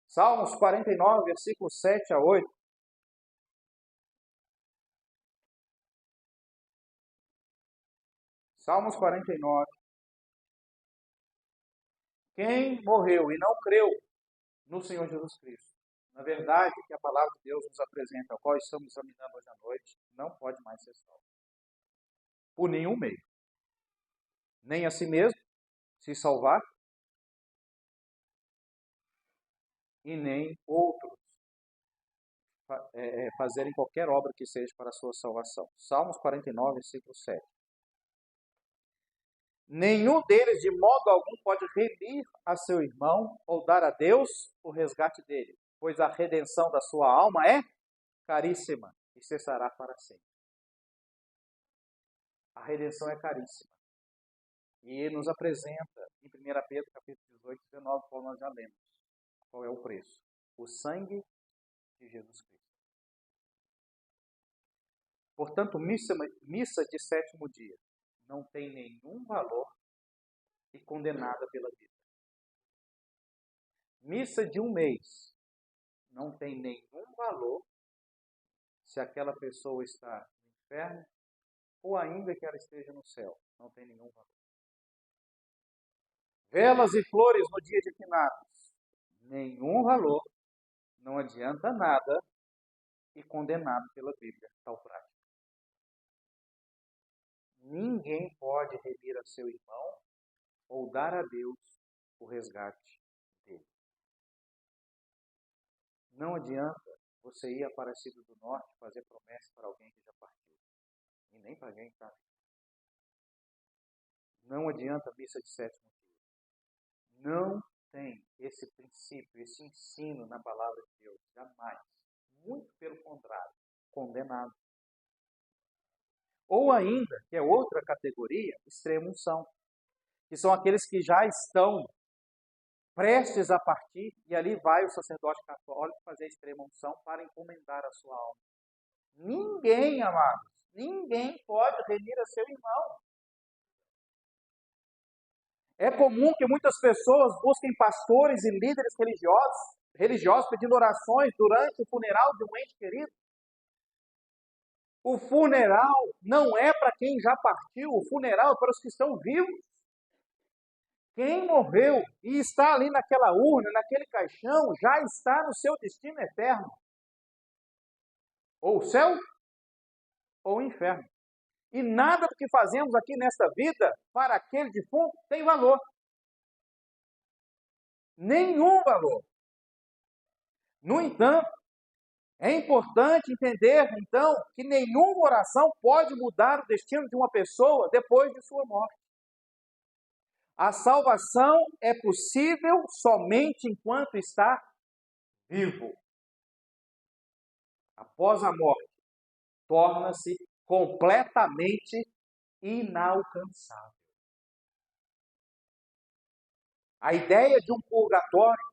Salmos 49, versículos 7 a 8. Salmos 49. Quem morreu e não creu no Senhor Jesus Cristo, na verdade, que a palavra de Deus nos apresenta, a qual estamos examinando hoje à noite, não pode mais ser salvo. Por nenhum meio. Nem a si mesmo se salvar, e nem outros fazerem qualquer obra que seja para a sua salvação. Salmos 49, versículo 7. Nenhum deles, de modo algum, pode remir a seu irmão ou dar a Deus o resgate dele, pois a redenção da sua alma é caríssima e cessará para sempre. A redenção é caríssima. E nos apresenta em 1 Pedro, capítulo 18, 19, qual nós já lemos. Qual é o preço? O sangue de Jesus Cristo. Portanto, missa de sétimo dia não tem nenhum valor e condenada pela vida. Missa de um mês não tem nenhum valor se aquela pessoa está no inferno ou ainda que ela esteja no céu. Não tem nenhum valor. Velas e flores no dia de finados. Nenhum valor, não adianta nada e condenado pela Bíblia, tal prática. Ninguém pode remir a seu irmão ou dar a Deus o resgate dele. Não adianta você ir a Aparecida do Norte fazer promessa para alguém que já partiu. E nem para alguém que está. Não adianta a missa de sétimo dia. Não tem esse princípio, esse ensino na palavra de Deus. Jamais. Muito pelo contrário, condenado. Ou ainda, que é outra categoria, extrema-unção, que são aqueles que já estão prestes a partir, e ali vai o sacerdote católico fazer a extrema-unção para encomendar a sua alma. Ninguém, amados, ninguém pode remir a seu irmão. É comum que muitas pessoas busquem pastores e líderes religiosos pedindo orações durante o funeral de um ente querido. O funeral não é para quem já partiu, o funeral é para os que estão vivos. Quem morreu e está ali naquela urna, naquele caixão, já está no seu destino eterno. Ou o céu, ou o inferno. E nada do que fazemos aqui nesta vida, para aquele defunto, tem valor. Nenhum valor. No entanto, é importante entender, então, que nenhuma oração pode mudar o destino de uma pessoa depois de sua morte. A salvação é possível somente enquanto está vivo. Após a morte, torna-se completamente inalcançável. A ideia de um purgatório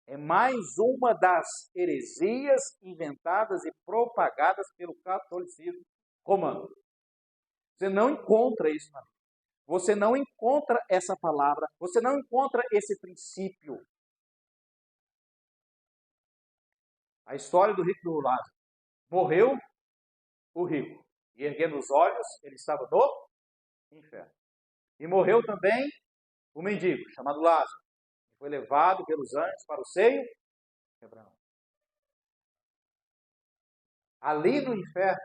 é mais uma das heresias inventadas e propagadas pelo catolicismo romano. Você não encontra isso na Bíblia. Você não encontra essa palavra, você não encontra esse princípio. A história do rico e do Lázaro. Morreu o rico, e erguendo os olhos, ele estava no inferno. E morreu também o mendigo, chamado Lázaro, que foi levado pelos anjos para o seio de Abraão. Ali no inferno,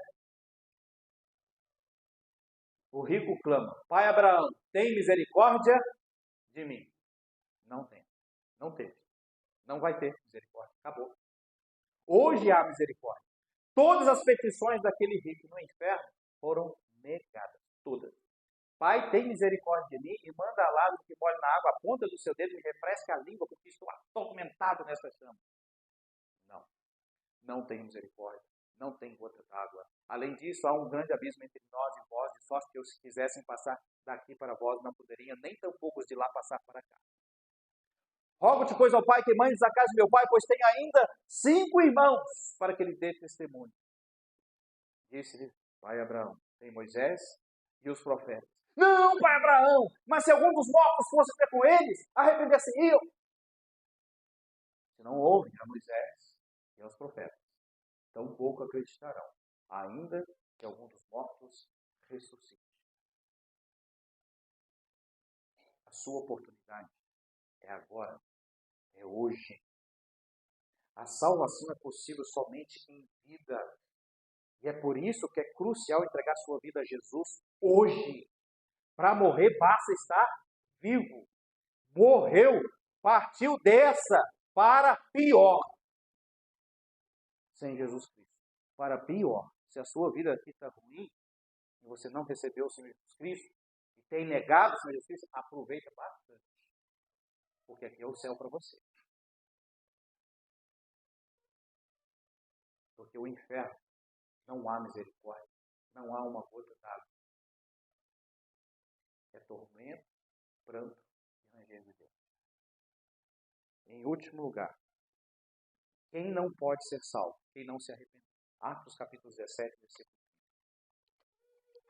o rico clama: Pai Abraão, tem misericórdia de mim. Não tem. Não teve. Não vai ter misericórdia. Acabou. Hoje há misericórdia. Todas as petições daquele rico no inferno foram negadas. Todas. Pai, tem misericórdia de mim e manda lá o que molhe na água, a ponta do seu dedo e refresque a língua, porque estou atormentado nessa chama. Não. Não tem misericórdia. Não tem gota d'água. Além disso, há um grande abismo entre nós e vós, de sorte que se quisessem passar daqui para vós, não poderiam, nem tampouco os de lá passar para cá. Rogo-te, pois, ao Pai, que mandes a casa de meu pai, pois tem ainda 5 irmãos, para que ele dê testemunho. Disse-lhe, pai Abraão, tem Moisés e os profetas. Não, pai Abraão, mas se algum dos mortos fosse ter com eles, arrepender-se-iam. Se não ouvem a Moisés e aos profetas, tampouco acreditarão, ainda que algum dos mortos ressuscite. A sua oportunidade é agora, é hoje. A salvação é possível somente em vida. E é por isso que é crucial entregar sua vida a Jesus hoje. Para morrer, basta estar vivo. Morreu, partiu dessa para pior. Sem Jesus Cristo. Para pior. Se a sua vida aqui está ruim, e você não recebeu o Senhor Jesus Cristo, e tem negado o Senhor Jesus Cristo, aproveita bastante. Porque aqui é o céu para você. Porque o inferno não há misericórdia, não há uma gota d'água. É tormento, pranto e ranger de Deus. Em último lugar, quem não pode ser salvo? Quem não se arrependeu? Atos capítulo 17, versículo 30.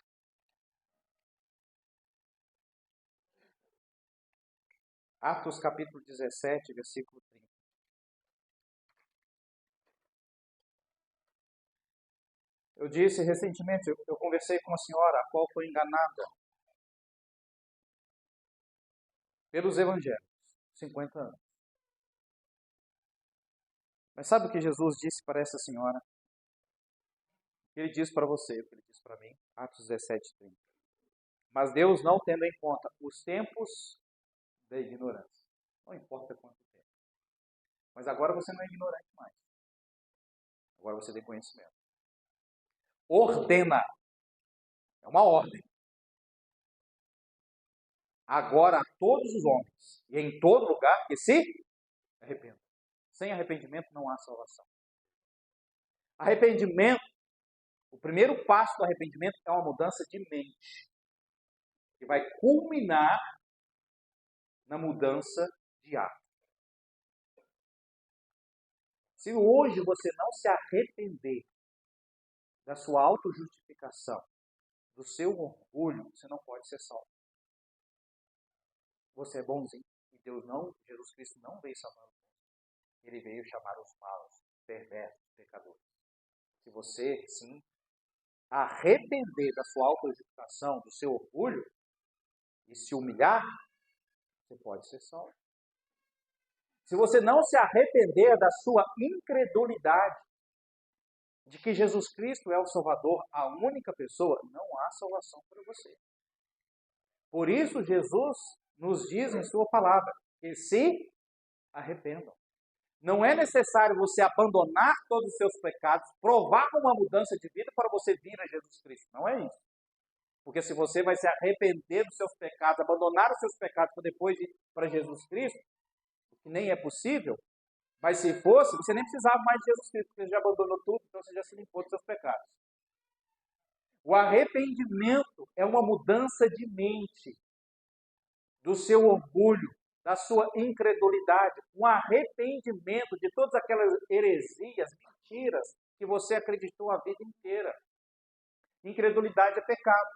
Atos capítulo 17, versículo 30. Eu disse recentemente, eu conversei com uma senhora a qual foi enganada pelos evangelhos, 50 anos. Mas sabe o que Jesus disse para essa senhora? O que ele disse para você, o que ele disse para mim? Atos 17, 30. Mas Deus não tendo em conta os tempos da ignorância. Não importa quanto tempo. Mas agora você não é ignorante mais. Agora você tem conhecimento. Ordena. É uma ordem. Agora a todos os homens e em todo lugar que se arrependam. Sem arrependimento não há salvação. Arrependimento, o primeiro passo do arrependimento é uma mudança de mente, que vai culminar na mudança de ato. Se hoje você não se arrepender da sua autojustificação, do seu orgulho, você não pode ser salvo. Você é bonzinho. E Jesus Cristo não veio salvar os bons. Ele veio chamar os maus, perversos, pecadores. Se você, sim, arrepender da sua autojustificação, do seu orgulho, e se humilhar, você pode ser salvo. Se você não se arrepender da sua incredulidade, de que Jesus Cristo é o Salvador, a única pessoa, não há salvação para você. Por isso, Jesus nos diz em sua palavra que se arrependam. Não é necessário você abandonar todos os seus pecados, provar uma mudança de vida para você vir a Jesus Cristo. Não é isso. Porque se você vai se arrepender dos seus pecados, abandonar os seus pecados para depois ir para Jesus Cristo, o que nem é possível, mas se fosse, você nem precisava mais de Jesus Cristo, porque você já abandonou tudo, então você já se limpou dos seus pecados. O arrependimento é uma mudança de mente, do seu orgulho, da sua incredulidade, um arrependimento de todas aquelas heresias, mentiras que você acreditou a vida inteira. Incredulidade é pecado.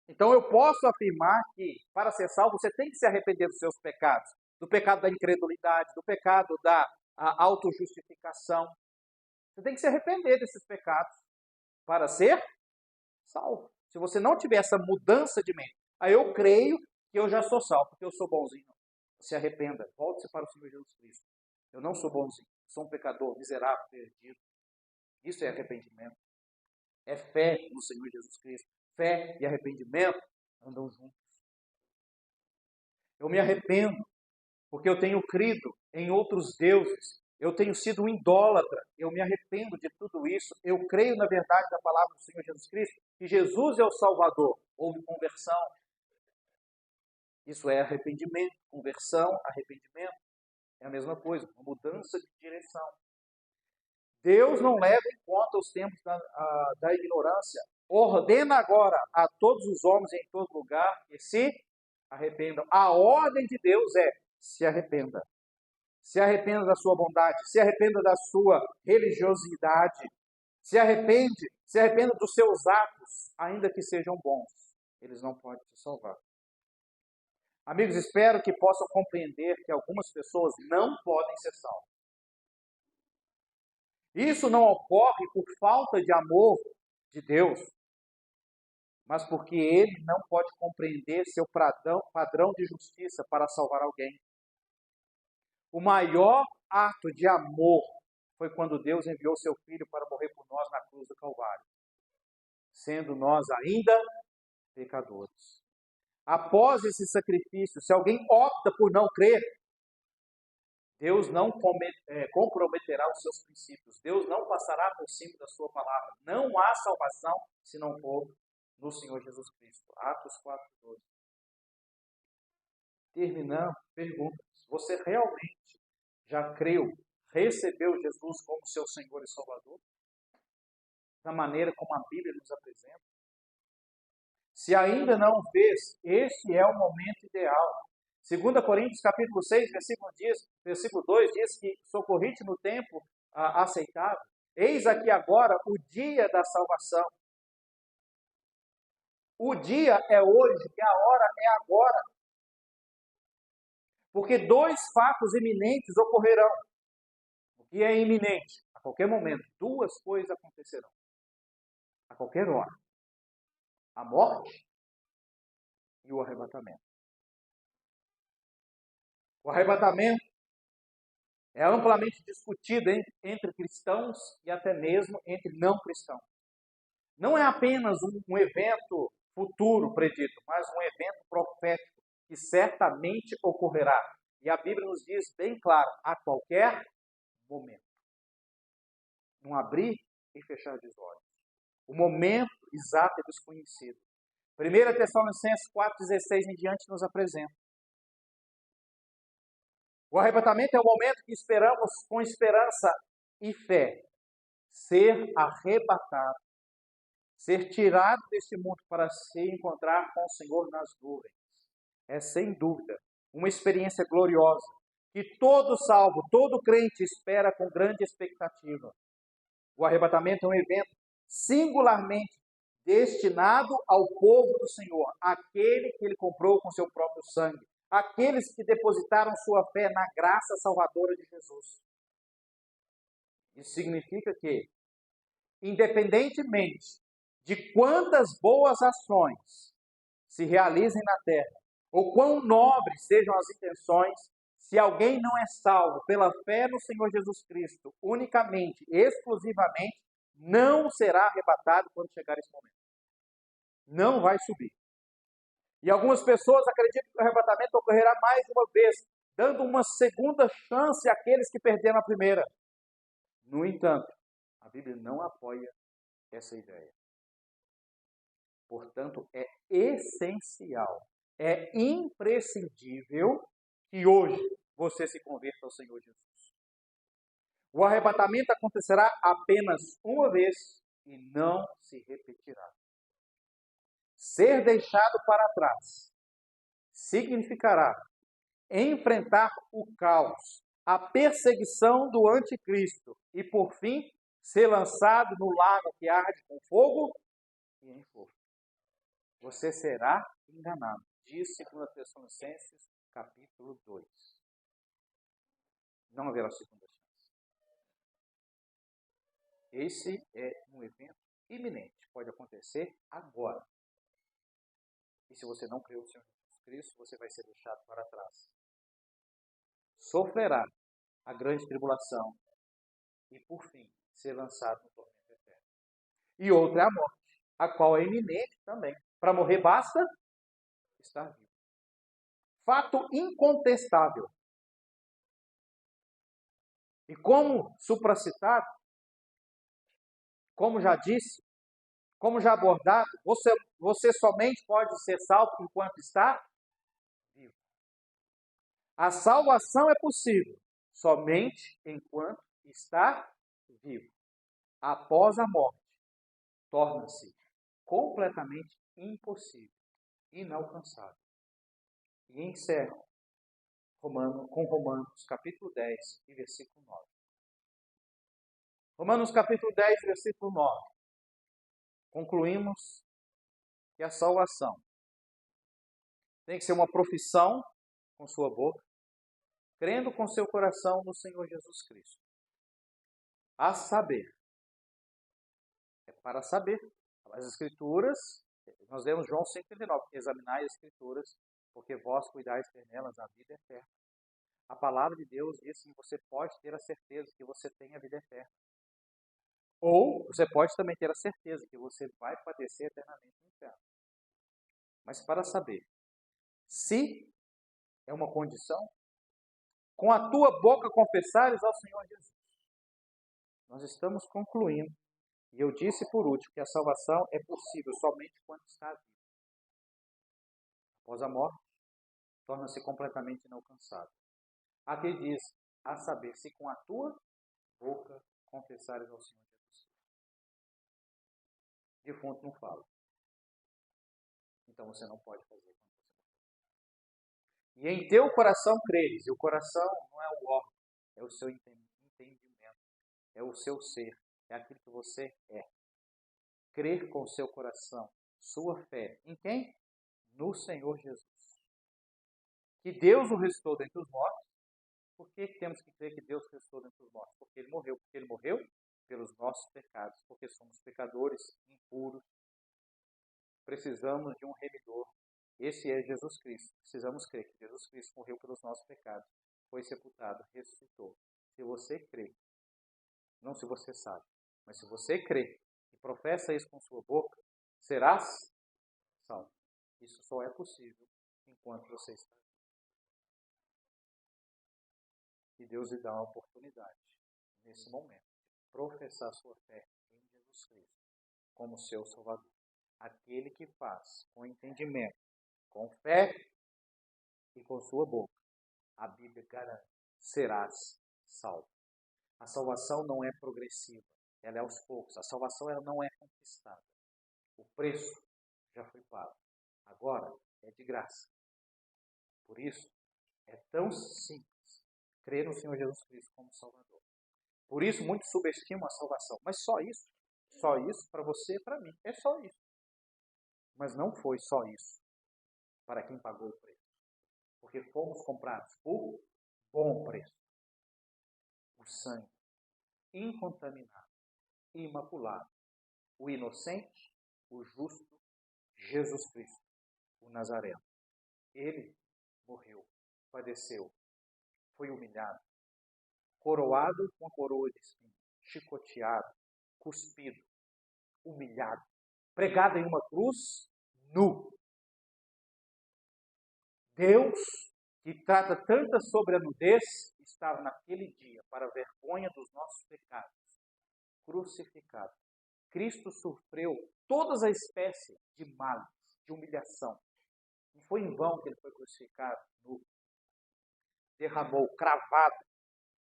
Então eu posso afirmar que, para ser salvo, você tem que se arrepender dos seus pecados. Do pecado da incredulidade, do pecado da autojustificação. Você tem que se arrepender desses pecados para ser salvo. Se você não tiver essa mudança de mente, aí eu creio que eu já sou salvo, porque eu sou bonzinho. Se arrependa, volte-se para o Senhor Jesus Cristo. Eu não sou bonzinho, sou um pecador, miserável, perdido. Isso é arrependimento. É fé no Senhor Jesus Cristo. Fé e arrependimento andam juntos. Eu me arrependo porque eu tenho crido em outros deuses. Eu tenho sido um idólatra. Eu me arrependo de tudo isso. Eu creio na verdade da palavra do Senhor Jesus Cristo, que Jesus é o Salvador. Houve conversão. Isso é arrependimento. Conversão, arrependimento. É a mesma coisa, uma mudança de direção. Deus não leva em conta os tempos da ignorância. Ordena agora a todos os homens em todo lugar que se arrependam. A ordem de Deus é: se arrependa. Se arrependa da sua bondade, se arrependa da sua religiosidade, se arrependa dos seus atos, ainda que sejam bons. Eles não podem te salvar. Amigos, espero que possam compreender que algumas pessoas não podem ser salvas. Isso não ocorre por falta de amor de Deus, mas porque Ele não pode compreender seu padrão de justiça para salvar alguém. O maior ato de amor foi quando Deus enviou seu Filho para morrer por nós na cruz do Calvário, sendo nós ainda pecadores. Após esse sacrifício, se alguém opta por não crer, Deus não comprometerá os seus princípios. Deus não passará por cima da sua palavra. Não há salvação se não for no Senhor Jesus Cristo. Atos 4:12. Terminando, perguntas. Você realmente já creu, recebeu Jesus como seu Senhor e Salvador? Da maneira como a Bíblia nos apresenta? Se ainda não fez, este é o momento ideal. 2 Coríntios capítulo 6, versículo 2 diz que socorrite no tempo aceitável. Eis aqui agora o dia da salvação. O dia é hoje e a hora é agora. Porque dois fatos iminentes ocorrerão. O que é iminente? A qualquer momento, duas coisas acontecerão. A qualquer hora. A morte e o arrebatamento. O arrebatamento é amplamente discutido entre cristãos e até mesmo entre não cristãos. Não é apenas um evento futuro predito, mas um evento profético que certamente ocorrerá. E a Bíblia nos diz bem claro, a qualquer momento. Não abrir e fechar os olhos. O momento exato é desconhecido. 1 Tessalonicenses 4,16 em diante nos apresenta. O arrebatamento é o momento que esperamos com esperança e fé. ser arrebatado, ser tirado deste mundo para se encontrar com o Senhor nas nuvens. É sem dúvida uma experiência gloriosa que todo salvo, todo crente espera com grande expectativa. O arrebatamento é um evento singularmente destinado ao povo do Senhor, aquele que ele comprou com seu próprio sangue, aqueles que depositaram sua fé na graça salvadora de Jesus. Isso significa que, independentemente de quantas boas ações se realizem na terra, ou quão nobres sejam as intenções, se alguém não é salvo pela fé no Senhor Jesus Cristo, unicamente, exclusivamente, não será arrebatado quando chegar esse momento. Não vai subir. E algumas pessoas acreditam que o arrebatamento ocorrerá mais uma vez, dando uma segunda chance àqueles que perderam a primeira. No entanto, a Bíblia não apoia essa ideia. Portanto, é essencial, é imprescindível que hoje você se converta ao Senhor Jesus. O arrebatamento acontecerá apenas uma vez e não se repetirá. Ser deixado para trás significará enfrentar o caos, a perseguição do anticristo e, por fim, ser lançado no lago que arde com fogo e enxofre. Você será enganado. Diz 2 Tessalonicenses, capítulo 2. Não haverá segunda chance. Esse é um evento iminente. Pode acontecer agora. E se você não creu no Senhor Jesus Cristo, você vai ser deixado para trás. Sofrerá a grande tribulação e, por fim, ser lançado no tormento eterno. E outra é a morte, a qual é iminente também. Para morrer basta estar vivo. Fato incontestável. E como supracitado, como já disse, como já abordado, você somente pode ser salvo enquanto está vivo. A salvação é possível somente enquanto está vivo. Após a morte, torna-se completamente impossível, inalcançável. E encerro com Romanos capítulo 10 e versículo 9. Romanos capítulo 10, versículo 9. Concluímos que a salvação tem que ser uma profissão com sua boca, crendo com seu coração no Senhor Jesus Cristo. A saber, é para saber. As Escrituras, nós lemos João 5,39, examinai as Escrituras, porque vós cuidais ter nelas a vida eterna. A palavra de Deus diz que você pode ter a certeza que você tem a vida eterna. Ou você pode também ter a certeza que você vai padecer eternamente no inferno. Mas para saber se é uma condição, com a tua boca confessares ao Senhor Jesus. Nós estamos concluindo, e eu disse por último, que a salvação é possível somente quando está vivo. Após a morte, torna-se completamente inalcançável. Aqui diz, a saber, se com a tua boca confessares ao Senhor Jesus. Defunto não fala. Então você não pode fazer quando você morrer. E em teu coração creres, e o coração não é o órgão, é o seu entendimento, é o seu ser, é aquilo que você é. Crer com o seu coração, sua fé, em quem? No Senhor Jesus. Que Deus o ressuscitou dentre os mortos. Por que temos que crer que Deus ressuscitou dentre os mortos? Porque Ele morreu. Porque Ele morreu pelos nossos pecados. Porque somos pecadores, impuros. Precisamos de um remidor. Esse é Jesus Cristo. Precisamos crer que Jesus Cristo morreu pelos nossos pecados. Foi sepultado, ressuscitou. Se você crê, não se você sabe, mas se você crê e professa isso com sua boca, serás salvo. Isso só é possível enquanto você está. E Deus lhe dá uma oportunidade, nesse momento, de professar sua fé em Jesus Cristo como seu Salvador. Aquele que faz com entendimento, com fé e com sua boca, a Bíblia garante, serás salvo. A salvação não é progressiva, ela é aos poucos. A salvação ela não é conquistada. O preço já foi pago. Agora é de graça. Por isso, é tão simples crer no Senhor Jesus Cristo como Salvador. Por isso, muitos subestimam a salvação. Mas só isso? Só isso para você e para mim. É só isso. Mas não foi só isso para quem pagou o preço. Porque fomos comprados por bom preço. O sangue incontaminado, imaculado, o inocente, o justo, Jesus Cristo, o Nazareno. Ele morreu, padeceu, foi humilhado, coroado com a coroa de espinhos, chicoteado, cuspido, humilhado, pregado em uma cruz, nu. Deus, que trata tanta sobre a nudez, estava naquele dia, para a vergonha dos nossos pecados, crucificado. Cristo sofreu todas as espécies de males, de humilhação. Não foi em vão que ele foi crucificado, nu. Derramou, cravado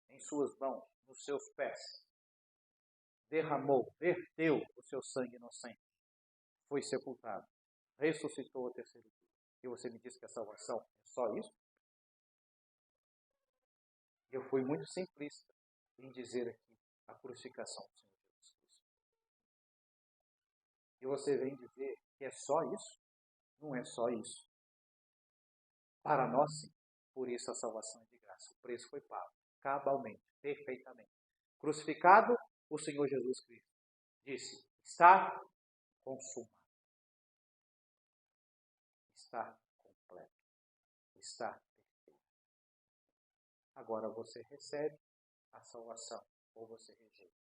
em suas mãos, nos seus pés. Derramou, verteu o seu sangue inocente. Foi sepultado. Ressuscitou ao terceiro dia. E você me disse que a salvação é só isso? Eu fui muito simplista em dizer aqui a crucificação do Senhor Jesus Cristo. E você vem dizer que é só isso? Não é só isso. Para nós, sim. Por isso a salvação é de graça. O preço foi pago, cabalmente, perfeitamente. Crucificado, o Senhor Jesus Cristo disse: está consumado. Está completo. Está perfeito. Agora você recebe a salvação ou você rejeita.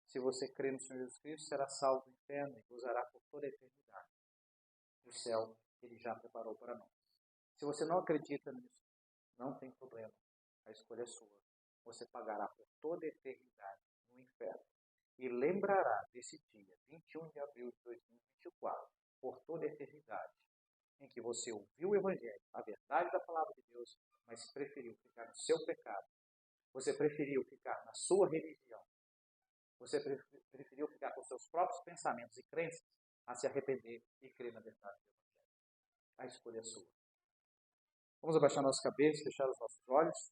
Se você crê no Senhor Jesus Cristo, será salvo do inferno e gozará por toda a eternidade o céu que Ele já preparou para nós. Se você não acredita nisso, não tem problema. A escolha é sua. Você pagará por toda a eternidade no inferno. E lembrará desse dia, 21 de abril de 2024, por toda a eternidade, em que você ouviu o Evangelho, a verdade da palavra de Deus, mas preferiu ficar no seu pecado. Você preferiu ficar na sua religião. Você preferiu ficar com seus próprios pensamentos e crenças a se arrepender e crer na verdade do Evangelho. A escolha é sua. Vamos abaixar nossa cabeça, fechar os nossos olhos.